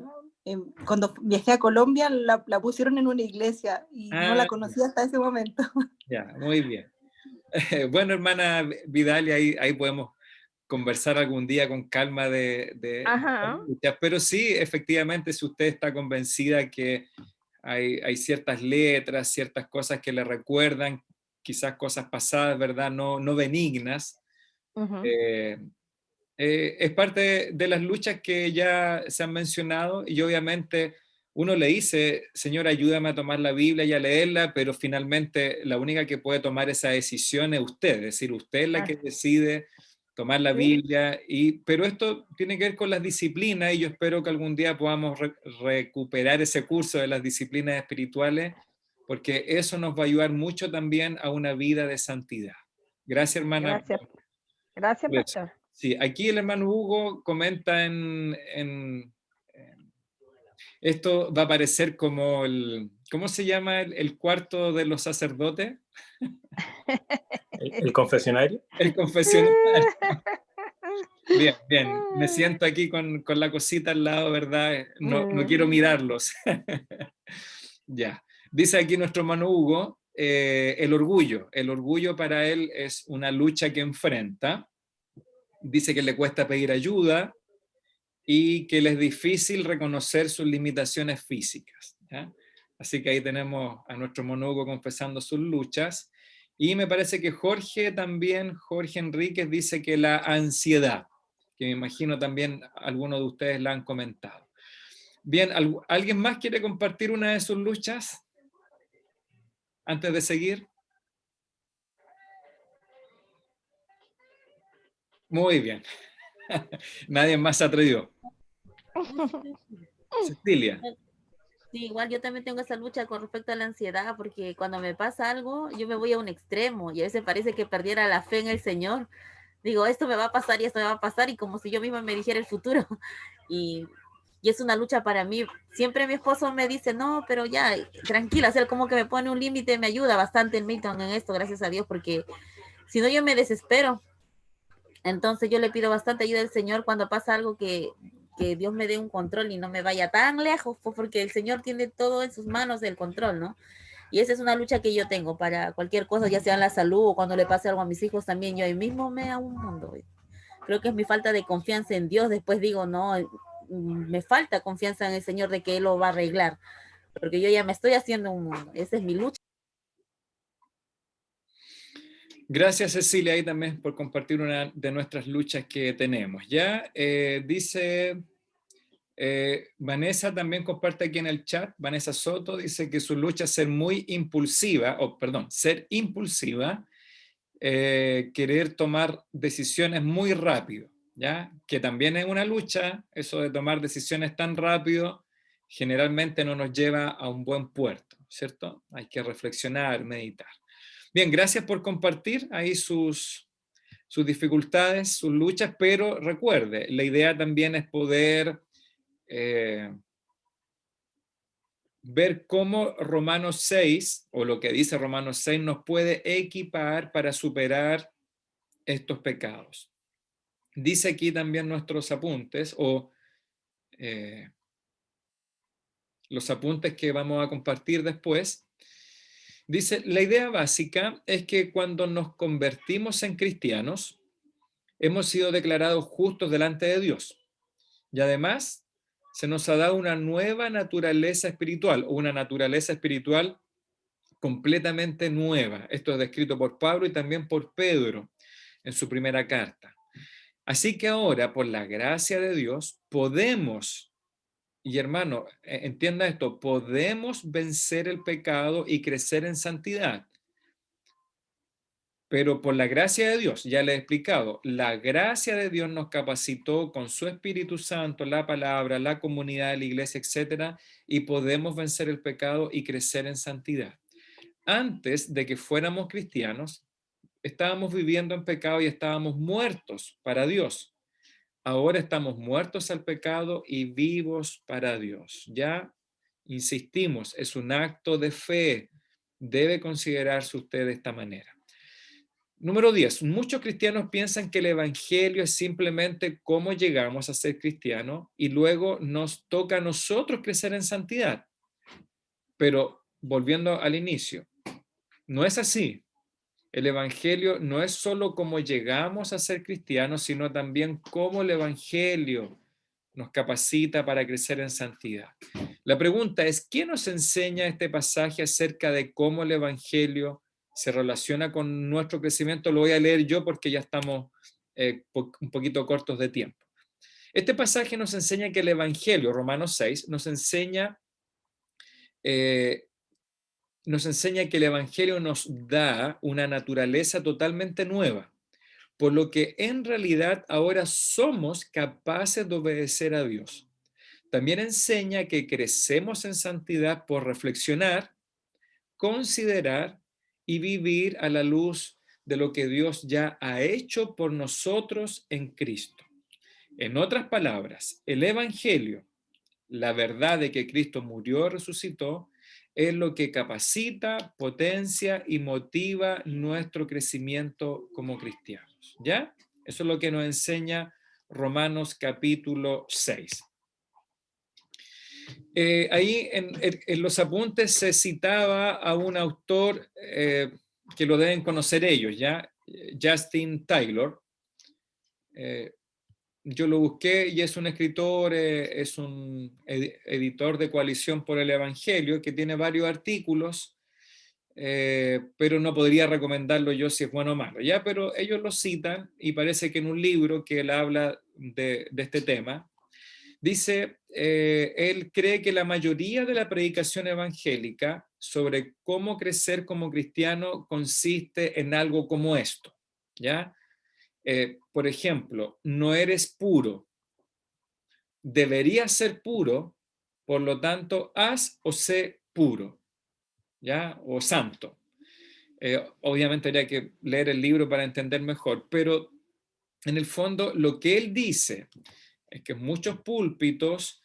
S4: cuando viajé a Colombia la pusieron en una iglesia y no la conocía hasta ese momento.
S1: Ya, muy bien. Bueno, hermana Vidal, ahí podemos conversar algún día con calma pero sí, efectivamente, si usted está convencida que hay ciertas letras, ciertas cosas que le recuerdan, quizás cosas pasadas, ¿verdad? No benignas. Es parte de las luchas que ya se han mencionado, y obviamente uno le dice, Señor, ayúdame a tomar la Biblia y a leerla, pero finalmente la única que puede tomar esa decisión es usted, es decir, usted es la que decide tomar la Biblia, pero esto tiene que ver con las disciplinas, y yo espero que algún día podamos recuperar ese curso de las disciplinas espirituales, porque eso nos va a ayudar mucho también a una vida de santidad. Gracias, hermana.
S2: Gracias, pastor.
S1: Sí, aquí el hermano Hugo comenta esto va a parecer como ¿cómo se llama el cuarto de los sacerdotes?
S5: ¿El confesionario?
S1: El confesionario. Bien, me siento aquí con la cosita al lado, ¿verdad? No quiero mirarlos. Ya, dice aquí nuestro hermano Hugo, el orgullo para él es una lucha que enfrenta. Dice que le cuesta pedir ayuda y que le es difícil reconocer sus limitaciones físicas, ¿ya? Así que ahí tenemos a nuestro monólogo confesando sus luchas. Y me parece que Jorge también, Jorge Enríquez, dice que la ansiedad, que me imagino también algunos de ustedes la han comentado. Bien, ¿alguien más quiere compartir una de sus luchas antes de seguir? Muy bien. Nadie más se atrevió. Cecilia.
S7: Sí, igual yo también tengo esa lucha con respecto a la ansiedad, porque cuando me pasa algo, yo me voy a un extremo y a veces parece que perdiera la fe en el Señor. Digo, esto me va a pasar y esto me va a pasar, y como si yo misma me dijera el futuro. Y es una lucha para mí. Siempre mi esposo me dice, no, pero ya, tranquila, o sea, como que me pone un límite, me ayuda bastante el Milton en esto, gracias a Dios, porque si no yo me desespero. Entonces yo le pido bastante ayuda al Señor cuando pasa algo, que Dios me dé un control y no me vaya tan lejos, porque el Señor tiene todo en sus manos, el control, ¿no? Y esa es una lucha que yo tengo para cualquier cosa, ya sea en la salud o cuando le pase algo a mis hijos también, yo ahí mismo me hago un mundo. Creo que es mi falta de confianza en Dios. Después digo, no, me falta confianza en el Señor de que Él lo va a arreglar, porque yo ya me estoy haciendo un mundo. Esa es mi lucha.
S1: Gracias, Cecilia, ahí también por compartir una de nuestras luchas que tenemos. Ya dice Vanessa, también comparte aquí en el chat. Vanessa Soto dice que su lucha es ser muy impulsiva, ser impulsiva, querer tomar decisiones muy rápido, ¿ya? Que también es una lucha, eso de tomar decisiones tan rápido, generalmente no nos lleva a un buen puerto, ¿cierto? Hay que reflexionar, meditar. Bien, gracias por compartir ahí sus dificultades, sus luchas, pero recuerde, la idea también es poder ver cómo Romanos 6, o lo que dice Romanos 6, nos puede equipar para superar estos pecados. Dice aquí también nuestros apuntes, o los apuntes que vamos a compartir después. Dice, la idea básica es que cuando nos convertimos en cristianos, hemos sido declarados justos delante de Dios. Y además, se nos ha dado una nueva naturaleza espiritual, o una naturaleza espiritual completamente nueva. Esto es descrito por Pablo y también por Pedro en su primera carta. Así que ahora, por la gracia de Dios, podemos, y hermano, entienda esto, podemos vencer el pecado y crecer en santidad. Pero por la gracia de Dios, ya le he explicado, la gracia de Dios nos capacitó con su Espíritu Santo, la palabra, la comunidad de la iglesia, etcétera, y podemos vencer el pecado y crecer en santidad. Antes de que fuéramos cristianos, estábamos viviendo en pecado y estábamos muertos para Dios. Ahora estamos muertos al pecado y vivos para Dios. Ya insistimos, es un acto de fe. Debe considerarse usted de esta manera. Número 10. Muchos cristianos piensan que el evangelio es simplemente cómo llegamos a ser cristianos y luego nos toca a nosotros crecer en santidad. Pero volviendo al inicio, no es así. El evangelio no es solo cómo llegamos a ser cristianos, sino también cómo el evangelio nos capacita para crecer en santidad. La pregunta es, ¿qué nos enseña este pasaje acerca de cómo el evangelio se relaciona con nuestro crecimiento? Lo voy a leer yo porque ya estamos un poquito cortos de tiempo. Este pasaje nos enseña que el evangelio, Romanos 6, nos enseña que el evangelio nos da una naturaleza totalmente nueva, por lo que en realidad ahora somos capaces de obedecer a Dios. También enseña que crecemos en santidad por reflexionar, considerar y vivir a la luz de lo que Dios ya ha hecho por nosotros en Cristo. En otras palabras, el evangelio, la verdad de que Cristo murió y resucitó, es lo que capacita, potencia y motiva nuestro crecimiento como cristianos. ¿Ya? Eso es lo que nos enseña Romanos capítulo 6. Ahí en los apuntes se citaba a un autor que lo deben conocer ellos, ¿ya? Justin Taylor. yo lo busqué y es un escritor, es un editor de Coalición por el Evangelio que tiene varios artículos, pero no podría recomendarlo yo si es bueno o malo, ¿ya? Pero ellos lo citan y parece que en un libro que él habla de este tema, dice, él cree que la mayoría de la predicación evangélica sobre cómo crecer como cristiano consiste en algo como esto, ¿ya? Por ejemplo, no eres puro, deberías ser puro, por lo tanto, haz o sé puro, ¿ya? O santo. Obviamente habría que leer el libro para entender mejor, pero en el fondo lo que él dice es que en muchos púlpitos,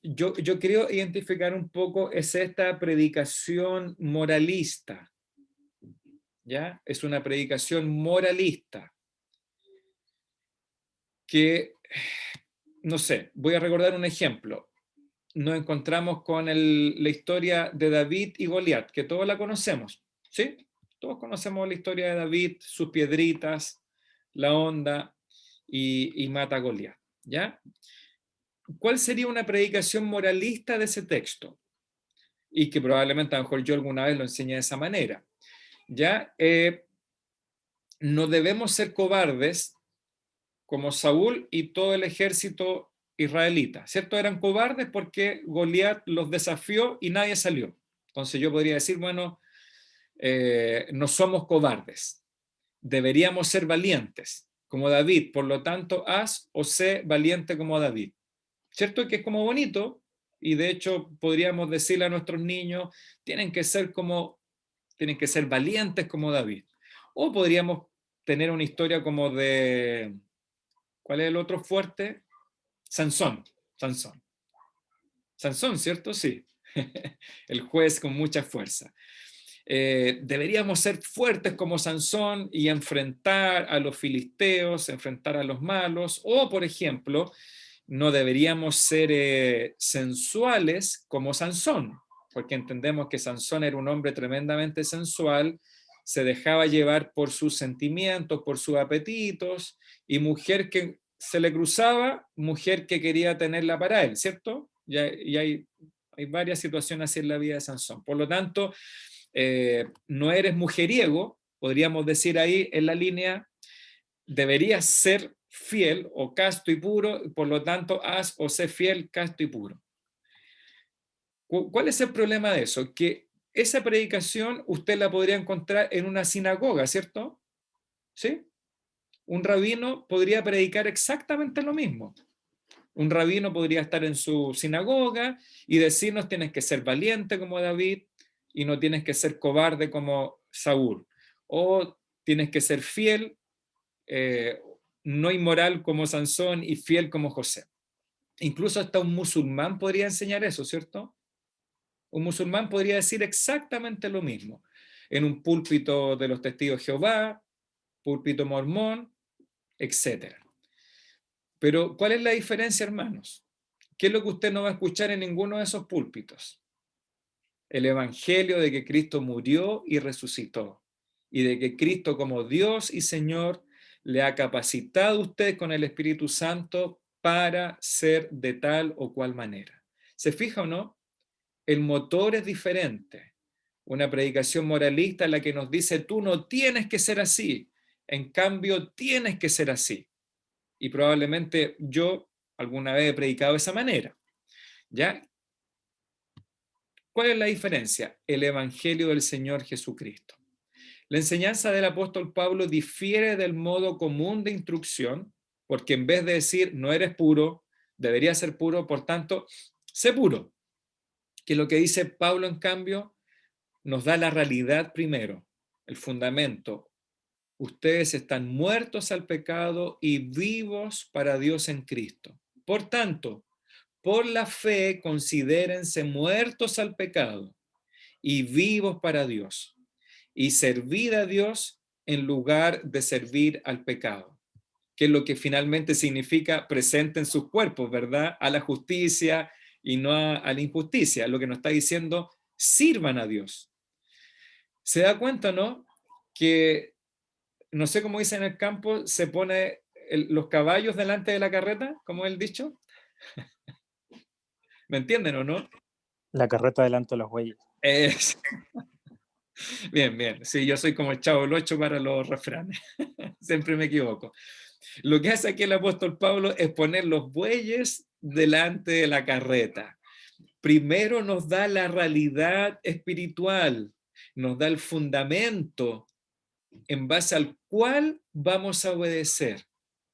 S1: yo creo identificar un poco es esta predicación moralista, ¿ya? Es una predicación moralista que, no sé, voy a recordar un ejemplo. Nos encontramos con la historia de David y Goliat, que todos la conocemos, ¿sí? Todos conocemos la historia de David, sus piedritas, la onda y mata a Goliat, ¿ya? ¿Cuál sería una predicación moralista de ese texto? Y que probablemente a lo mejor yo alguna vez lo enseñé de esa manera, ¿ya? No debemos ser cobardes como Saúl y todo el ejército israelita, ¿cierto? Eran cobardes porque Goliat los desafió y nadie salió. Entonces yo podría decir, bueno, no somos cobardes, deberíamos ser valientes, como David, por lo tanto, haz o sé valiente como David. ¿Cierto? Que es como bonito, y de hecho podríamos decirle a nuestros niños, tienen que ser valientes como David. O podríamos tener una historia como de, ¿cuál es el otro fuerte? Sansón, ¿cierto? Sí. El juez con mucha fuerza. Deberíamos ser fuertes como Sansón y enfrentar a los filisteos, enfrentar a los malos, o por ejemplo, no deberíamos ser sensuales como Sansón, porque entendemos que Sansón era un hombre tremendamente sensual, se dejaba llevar por sus sentimientos, por sus apetitos, y mujer que se le cruzaba, mujer que quería tenerla para él, ¿cierto? Y hay varias situaciones así en la vida de Sansón. Por lo tanto, no eres mujeriego, podríamos decir ahí en la línea, deberías ser fiel o casto y puro, por lo tanto, haz o sé fiel, casto y puro. ¿Cuál es el problema de eso? Que esa predicación usted la podría encontrar en una sinagoga, ¿cierto? ¿Sí? Un rabino podría predicar exactamente lo mismo. Un rabino podría estar en su sinagoga y decirnos tienes que ser valiente como David y no tienes que ser cobarde como Saúl. O tienes que ser fiel, no inmoral como Sansón y fiel como José. Incluso hasta un musulmán podría enseñar eso, ¿cierto? Un musulmán podría decir exactamente lo mismo en un púlpito de los testigos de Jehová, púlpito mormón, etc. Pero, ¿cuál es la diferencia, hermanos? ¿Qué es lo que usted no va a escuchar en ninguno de esos púlpitos? El evangelio de que Cristo murió y resucitó, y de que Cristo como Dios y Señor le ha capacitado a usted con el Espíritu Santo para ser de tal o cual manera. ¿Se fija o no? El motor es diferente. Una predicación moralista en la que nos dice, tú no tienes que ser así, en cambio tienes que ser así. Y probablemente yo alguna vez he predicado de esa manera. ¿Ya? ¿Cuál es la diferencia? El Evangelio del Señor Jesucristo. La enseñanza del apóstol Pablo difiere del modo común de instrucción, porque en vez de decir, no eres puro, deberías ser puro, por tanto, sé puro. Que lo que dice Pablo, en cambio, nos da la realidad primero, el fundamento. Ustedes están muertos al pecado y vivos para Dios en Cristo. Por tanto, por la fe considérense muertos al pecado y vivos para Dios, y servid a Dios en lugar de servir al pecado, que es lo que finalmente significa presenten sus cuerpos, ¿verdad? A la justicia y no a la injusticia. Lo que nos está diciendo, sirvan a Dios. ¿Se da cuenta, no? Que, no sé cómo dice en el campo, se pone los caballos delante de la carreta, como es el dicho? ¿Me entienden o no?
S5: La carreta delante de los bueyes.
S1: Es- Bien, bien. Sí, yo soy como el Chavo del Ocho para los refranes. Siempre me equivoco. Lo que hace aquí el apóstol Pablo es poner los bueyes delante de la carreta. Primero nos da la realidad espiritual, nos da el fundamento en base al cual vamos a obedecer.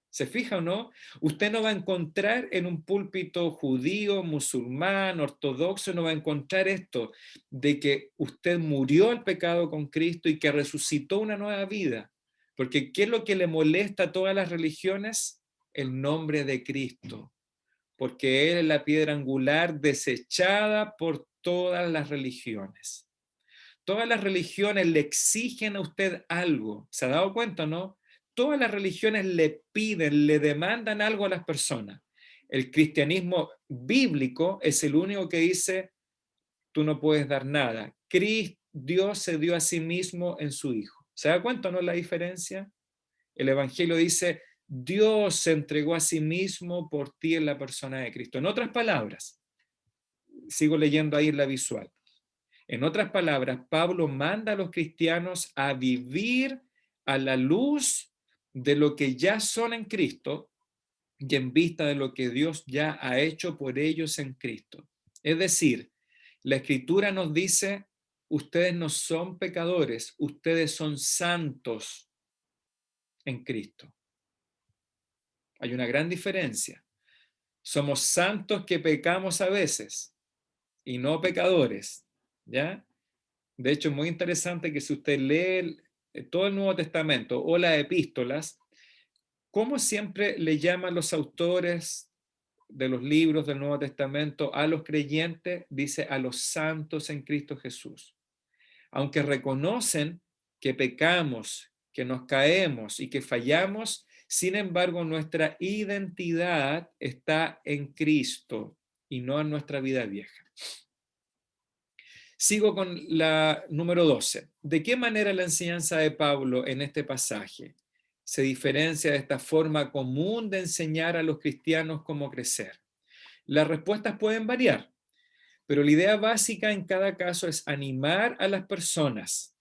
S1: ¿Se fija o no? Usted no va a encontrar en un púlpito judío, musulmán, ortodoxo, no va a encontrar esto de que usted murió al pecado con Cristo y que resucitó una nueva vida. Porque ¿qué es lo que le molesta a todas las religiones? El nombre de Cristo. Porque Él es la piedra angular desechada por todas las religiones. Todas las religiones le exigen a usted algo. ¿Se ha dado cuenta o no? Todas las religiones le piden, le demandan algo a las personas. El cristianismo bíblico es el único que dice, tú no puedes dar nada. Dios se dio a sí mismo en su Hijo. ¿Se da cuenta o no la diferencia? El Evangelio dice, Dios se entregó a sí mismo por ti en la persona de Cristo. En otras palabras, sigo leyendo ahí en la visual. En otras palabras, Pablo manda a los cristianos a vivir a la luz de lo que ya son en Cristo y en vista de lo que Dios ya ha hecho por ellos en Cristo. Es decir, la Escritura nos dice, ustedes no son pecadores, ustedes son santos en Cristo. Hay una gran diferencia. Somos santos que pecamos a veces y no pecadores, ¿ya? De hecho, es muy interesante que si usted lee todo el Nuevo Testamento o las epístolas, ¿cómo siempre le llaman los autores de los libros del Nuevo Testamento a los creyentes? Dice a los santos en Cristo Jesús. Aunque reconocen que pecamos, que nos caemos y que fallamos, sin embargo, nuestra identidad está en Cristo y no en nuestra vida vieja. Sigo con la número 12. ¿De qué manera la enseñanza de Pablo en este pasaje se diferencia de esta forma común de enseñar a los cristianos cómo crecer? Las respuestas pueden variar, pero la idea básica en cada caso es animar a las personas,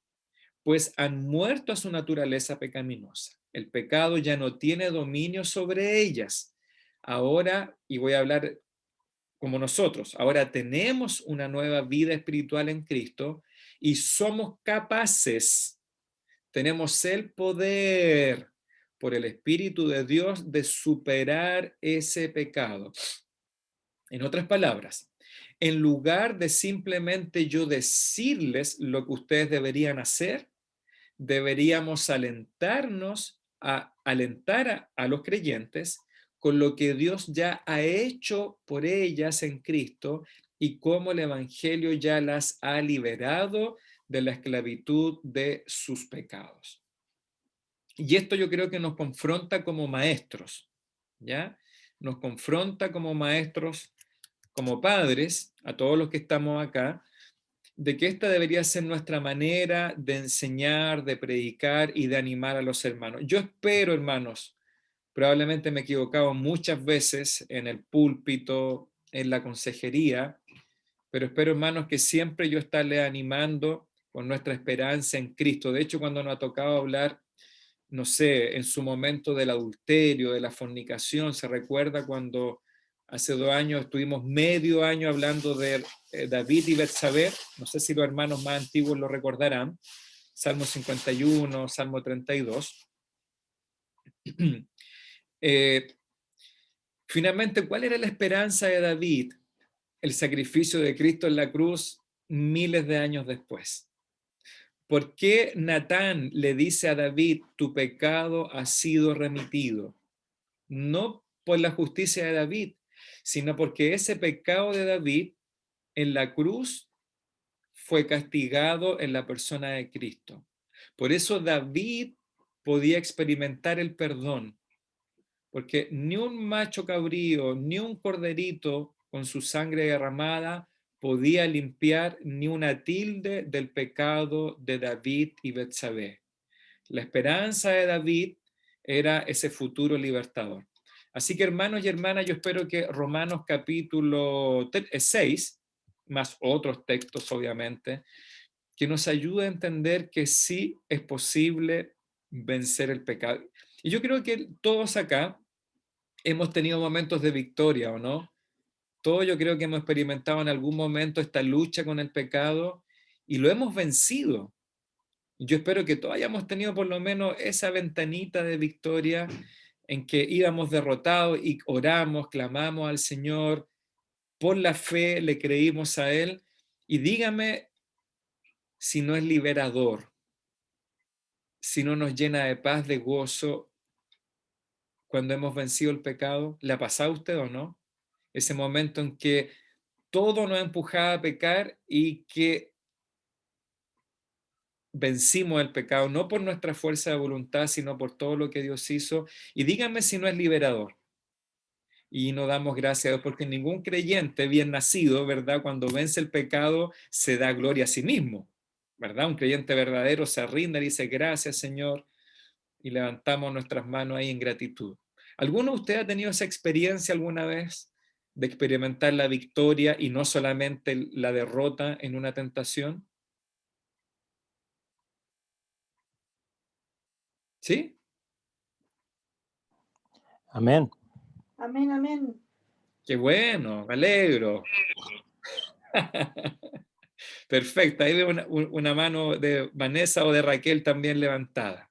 S1: pues han muerto a su naturaleza pecaminosa. El pecado ya no tiene dominio sobre ellas. Ahora, y voy a hablar como nosotros, ahora tenemos una nueva vida espiritual en Cristo y somos capaces, tenemos el poder por el Espíritu de Dios de superar ese pecado. En otras palabras, en lugar de simplemente yo decirles lo que ustedes deberían hacer, deberíamos alentar a los creyentes con lo que Dios ya ha hecho por ellas en Cristo y cómo el Evangelio ya las ha liberado de la esclavitud de sus pecados. Y esto yo creo que nos confronta como maestros, ¿ya? Nos confronta como maestros, como padres, a todos los que estamos acá, de que esta debería ser nuestra manera de enseñar, de predicar y de animar a los hermanos. Yo espero, hermanos, probablemente me he equivocado muchas veces en el púlpito, en la consejería, pero espero, hermanos, que siempre yo estarle animando con nuestra esperanza en Cristo. De hecho, cuando nos ha tocado hablar, no sé, en su momento del adulterio, de la fornicación, se recuerda cuando hace 2 años estuvimos medio año hablando de David y Betsabé, no sé si los hermanos más antiguos lo recordarán, Salmo 51, Salmo 32. Finalmente, ¿cuál era la esperanza de David? El sacrificio de Cristo en la cruz miles de años después. ¿Por qué Natán le dice a David, tu pecado ha sido remitido? No por la justicia de David, sino porque ese pecado de David en la cruz fue castigado en la persona de Cristo. Por eso David podía experimentar el perdón, porque ni un macho cabrío, ni un corderito con su sangre derramada podía limpiar ni una tilde del pecado de David y Betsabé. La esperanza de David era ese futuro libertador. Así que hermanos y hermanas, yo espero que Romanos capítulo 6, más otros textos obviamente, que nos ayude a entender que sí es posible vencer el pecado. Y yo creo que todos acá hemos tenido momentos de victoria, ¿o no? Todos yo creo que hemos experimentado en algún momento esta lucha con el pecado y lo hemos vencido. Yo espero que todos hayamos tenido por lo menos esa ventanita de victoria en que íbamos derrotados y oramos, clamamos al Señor, por la fe le creímos a Él. Y dígame si no es liberador, si no nos llena de paz, de gozo, cuando hemos vencido el pecado. ¿Le ha pasado a usted o no? Ese momento en que todo nos empujaba a pecar y que vencimos el pecado, no por nuestra fuerza de voluntad, sino por todo lo que Dios hizo. Y díganme si no es liberador. Y no damos gracias a Dios, porque ningún creyente bien nacido, ¿verdad? Cuando vence el pecado, se da gloria a sí mismo, ¿verdad? Un creyente verdadero se rinde y dice, gracias, Señor, y levantamos nuestras manos ahí en gratitud. ¿Alguno de ustedes ha tenido esa experiencia alguna vez de experimentar la victoria y no solamente la derrota en una tentación? ¿Sí?
S5: Amén.
S4: Amén, amén.
S1: Qué bueno, me alegro. Perfecto, ahí veo una mano de Vanessa o de Raquel también levantada.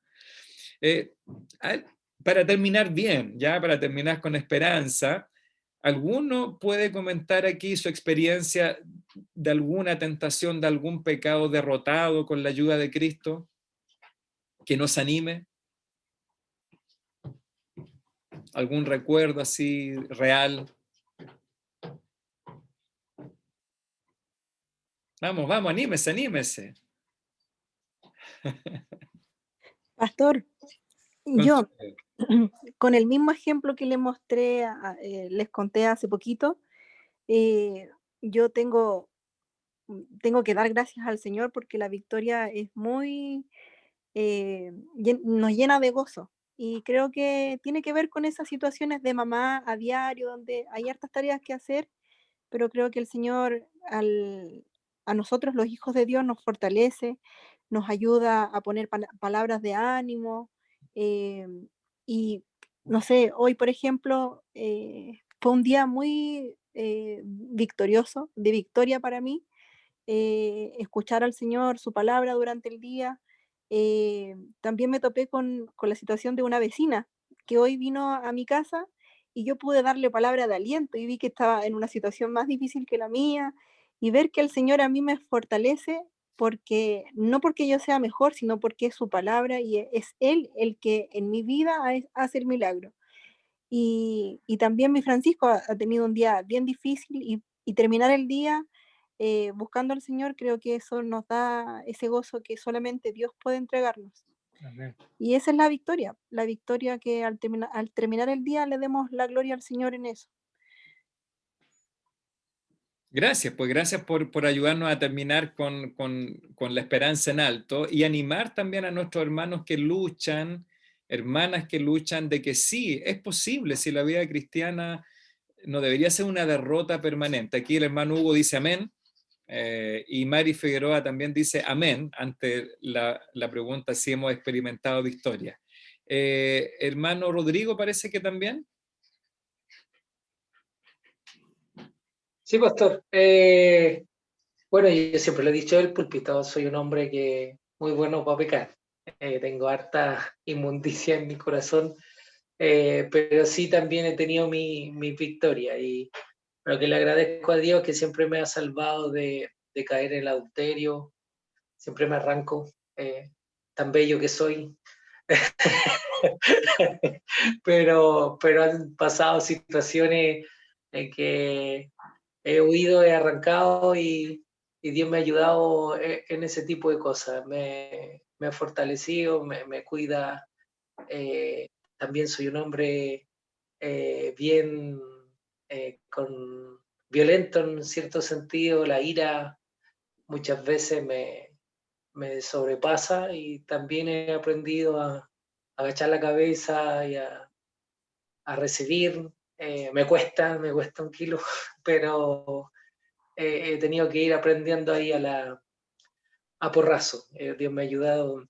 S1: Para terminar bien, ya para terminar con esperanza, ¿alguno puede comentar aquí su experiencia de alguna tentación, de algún pecado derrotado con la ayuda de Cristo? Que nos anime. ¿Algún recuerdo así real? Vamos, vamos, anímese, anímese.
S4: Pastor, yo, con el mismo ejemplo que le mostré, les conté hace poquito, yo tengo que dar gracias al Señor porque la victoria es muy, nos llena de gozo. Y creo que tiene que ver con esas situaciones de mamá a diario, donde hay hartas tareas que hacer, pero creo que el Señor a nosotros, los hijos de Dios, nos fortalece, nos ayuda a poner palabras de ánimo. Y no sé, hoy, por ejemplo, fue un día muy victorioso, de victoria para mí, escuchar al Señor, su palabra durante el día. También me topé con la situación de una vecina que hoy vino a mi casa y yo pude darle palabra de aliento y vi que estaba en una situación más difícil que la mía y ver que el Señor a mí me fortalece porque no porque yo sea mejor, sino porque es su palabra y es Él el que en mi vida hace el milagro. Y también mi Francisco ha tenido un día bien difícil y terminar el día buscando al Señor, creo que eso nos da ese gozo que solamente Dios puede entregarnos.
S1: Amén.
S4: Y esa es la victoria que al terminar el día le demos la gloria al Señor en eso.
S1: Gracias, pues gracias por ayudarnos a terminar con la esperanza en alto y animar también a nuestros hermanos que luchan, hermanas que luchan, de que sí, es posible, si la vida cristiana no debería ser una derrota permanente. Aquí el hermano Hugo dice amén, y Mari Figueroa también dice amén ante la pregunta si hemos experimentado victoria. Hermano Rodrigo parece que también.
S12: Sí, pastor. Bueno, yo siempre lo he dicho del púlpito, soy un hombre que muy bueno para pecar. Tengo harta inmundicia en mi corazón, pero sí también he tenido mi victoria. Y lo que le agradezco a Dios que siempre me ha salvado de caer en el adulterio, siempre me arranco, tan bello que soy. pero han pasado situaciones en que he huido, he arrancado y Dios me ha ayudado en ese tipo de cosas. Me ha fortalecido, me cuida. También soy un hombre bien violento en cierto sentido. La ira muchas veces me sobrepasa y también he aprendido agachar la cabeza y a recibir. Me cuesta un kilo, pero he tenido que ir aprendiendo ahí a porrazo. Dios me ha ayudado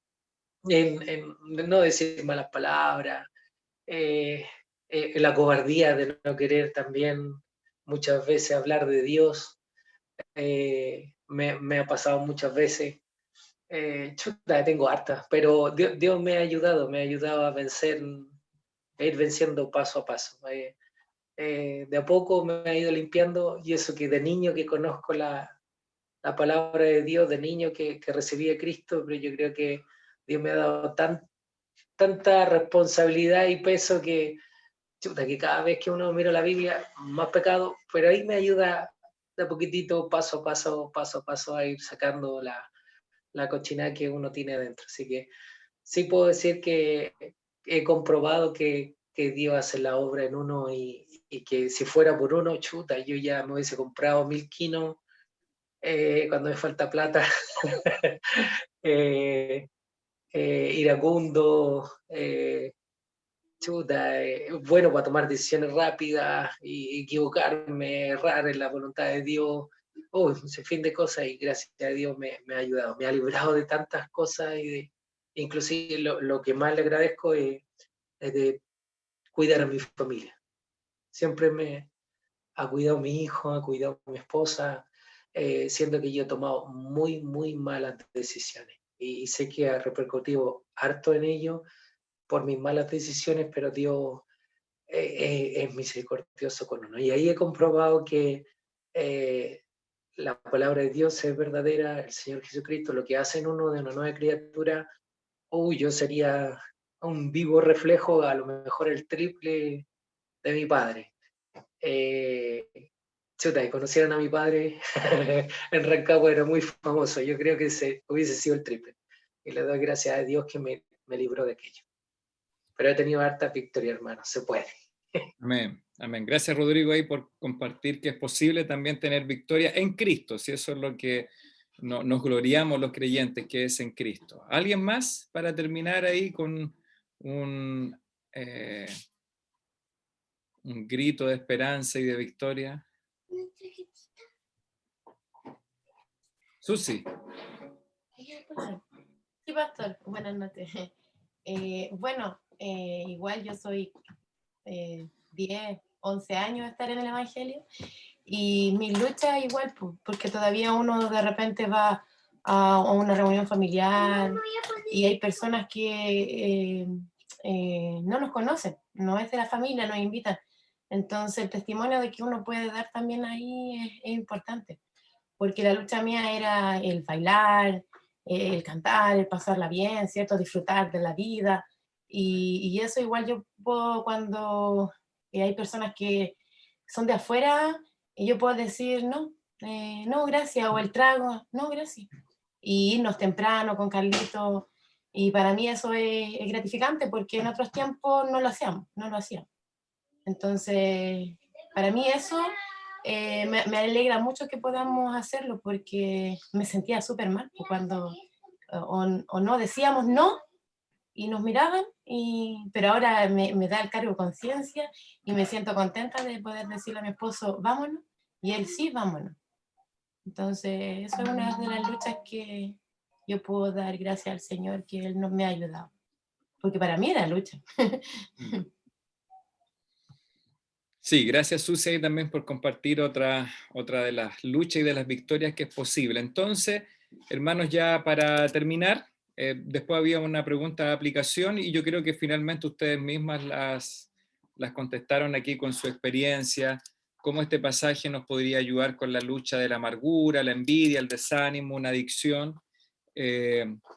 S12: en no decir malas palabras, la cobardía de no querer también muchas veces hablar de Dios. Me ha pasado muchas veces. Chuta, tengo hartas, pero Dios me ha ayudado a vencer, a ir venciendo paso a paso. De a poco me ha ido limpiando, y eso que de niño que conozco la palabra de Dios, de niño que recibí a Cristo, pero yo creo que Dios me ha dado tanta responsabilidad y peso que, chuta, que cada vez que uno mira la Biblia, más pecado, pero ahí me ayuda de a poquitito, paso a paso, a ir sacando la cochinada que uno tiene adentro. Así que sí puedo decir que he comprobado que Dios hace la obra en uno, y que si fuera por uno, chuta, yo ya me hubiese comprado 1000 kilos cuando me falta plata. Iracundo, chuta, bueno para tomar decisiones rápidas y equivocarme, errar en la voluntad de Dios. Un sinfín de cosas, y gracias a Dios me ha ayudado, me ha librado de tantas cosas, inclusive lo que más le agradezco es de cuidar a mi familia. Siempre me ha cuidado a mi hijo, ha cuidado a mi esposa, siendo que yo he tomado muy, muy malas decisiones. Y sé que ha repercutido harto en ello por mis malas decisiones, pero Dios es misericordioso con uno. Y ahí he comprobado que la palabra de Dios es verdadera, el Señor Jesucristo, lo que hace en uno de una nueva criatura. Yo sería un vivo reflejo, a lo mejor el triple de mi padre. Chuta, y conocieran a mi padre en Rancagua, era muy famoso. Yo creo que hubiese sido el triple. Y le doy gracias a Dios que me libró de aquello. Pero he tenido harta victoria, hermano. Se puede.
S1: Amén, amén. Gracias, Rodrigo, ahí por compartir que es posible también tener victoria en Cristo, si eso es lo que nos gloriamos los creyentes, que es en Cristo. ¿Alguien más para terminar ahí con un grito de esperanza y de victoria? Susi.
S14: Sí, pastor, buenas noches. Bueno, igual yo soy 10, 11 años de estar en el Evangelio, y mi lucha igual, porque todavía uno de repente va a una reunión familiar y hay personas que no nos conocen, no es de la familia, nos invitan. Entonces el testimonio de que uno puede dar también ahí es importante, porque la lucha mía era el bailar, el cantar, el pasarla bien, ¿cierto? Disfrutar de la vida, y eso igual yo puedo, cuando hay personas que son de afuera, y yo puedo decir, no, no, gracias, o el trago, no, gracias, y irnos temprano con Carlito, y para mí eso es gratificante, porque en otros tiempos no lo hacíamos. Entonces, para mí eso me alegra mucho que podamos hacerlo, porque me sentía súper mal cuando o no decíamos no y nos miraban, pero ahora me da el cargo de conciencia y me siento contenta de poder decirle a mi esposo, vámonos, y él sí, vámonos. Entonces, eso es una de las luchas que yo puedo dar gracias al Señor, que Él me ha ayudado, porque para mí era lucha.
S1: Sí, gracias, Susi, ahí también por compartir otra de las luchas y de las victorias que es posible. Entonces, hermanos, ya para terminar, después había una pregunta de aplicación, y yo creo que finalmente ustedes mismas las contestaron aquí con su experiencia, cómo este pasaje nos podría ayudar con la lucha de la amargura, la envidia, el desánimo, una adicción.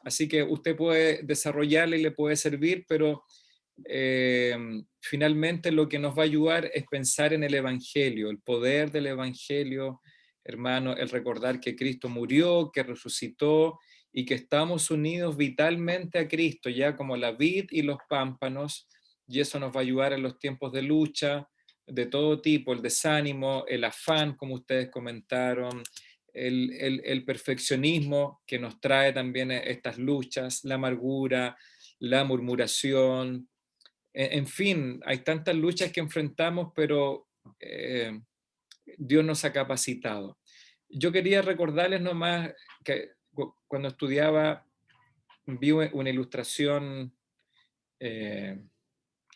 S1: Así que usted puede desarrollarla y le puede servir, pero finalmente lo que nos va a ayudar es pensar en el Evangelio, el poder del Evangelio, hermano, el recordar que Cristo murió, que resucitó y que estamos unidos vitalmente a Cristo, ya como la vid y los pámpanos, y eso nos va a ayudar en los tiempos de lucha de todo tipo, el desánimo, el afán, como ustedes comentaron, el perfeccionismo que nos trae también estas luchas, la amargura, la murmuración, en fin, hay tantas luchas que enfrentamos, pero Dios nos ha capacitado. Yo quería recordarles nomás que cuando estudiaba vi una ilustración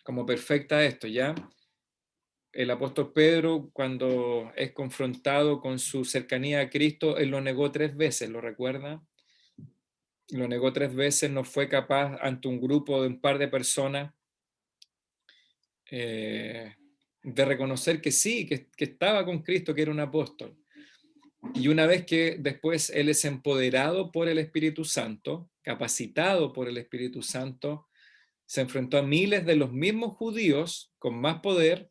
S1: como perfecta a esto, ¿ya? El apóstol Pedro, cuando es confrontado con su cercanía a Cristo, él lo negó 3 veces, ¿lo recuerda? Lo negó 3 veces, no fue capaz ante un grupo de un par de personas de reconocer que sí, que estaba con Cristo, que era un apóstol. Y una vez que después él es empoderado por el Espíritu Santo, capacitado por el Espíritu Santo, se enfrentó a miles de los mismos judíos con más poder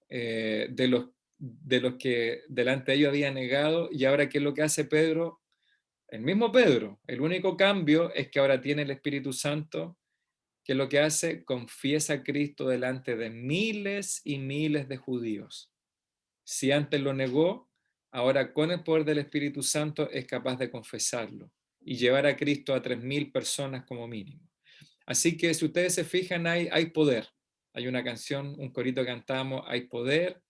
S1: de los que delante de ellos había negado. Y ahora, ¿qué es lo que hace Pedro? El mismo Pedro. El único cambio es que ahora tiene el Espíritu Santo. ¿Qué es lo que hace? Confiesa a Cristo delante de miles y miles de judíos. Si antes lo negó, ahora con el poder del Espíritu Santo es capaz de confesarlo y llevar a Cristo a 3.000 personas como mínimo. Así que si ustedes se fijan, hay poder. Hay una canción, un corito que cantamos, hay poder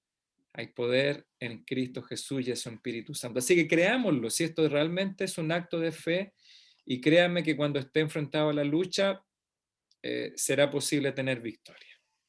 S1: en Cristo Jesús y en su Espíritu Santo. Así que creámoslo, si esto realmente es un acto de fe, y créanme que cuando esté enfrentado a la lucha, será posible tener victoria.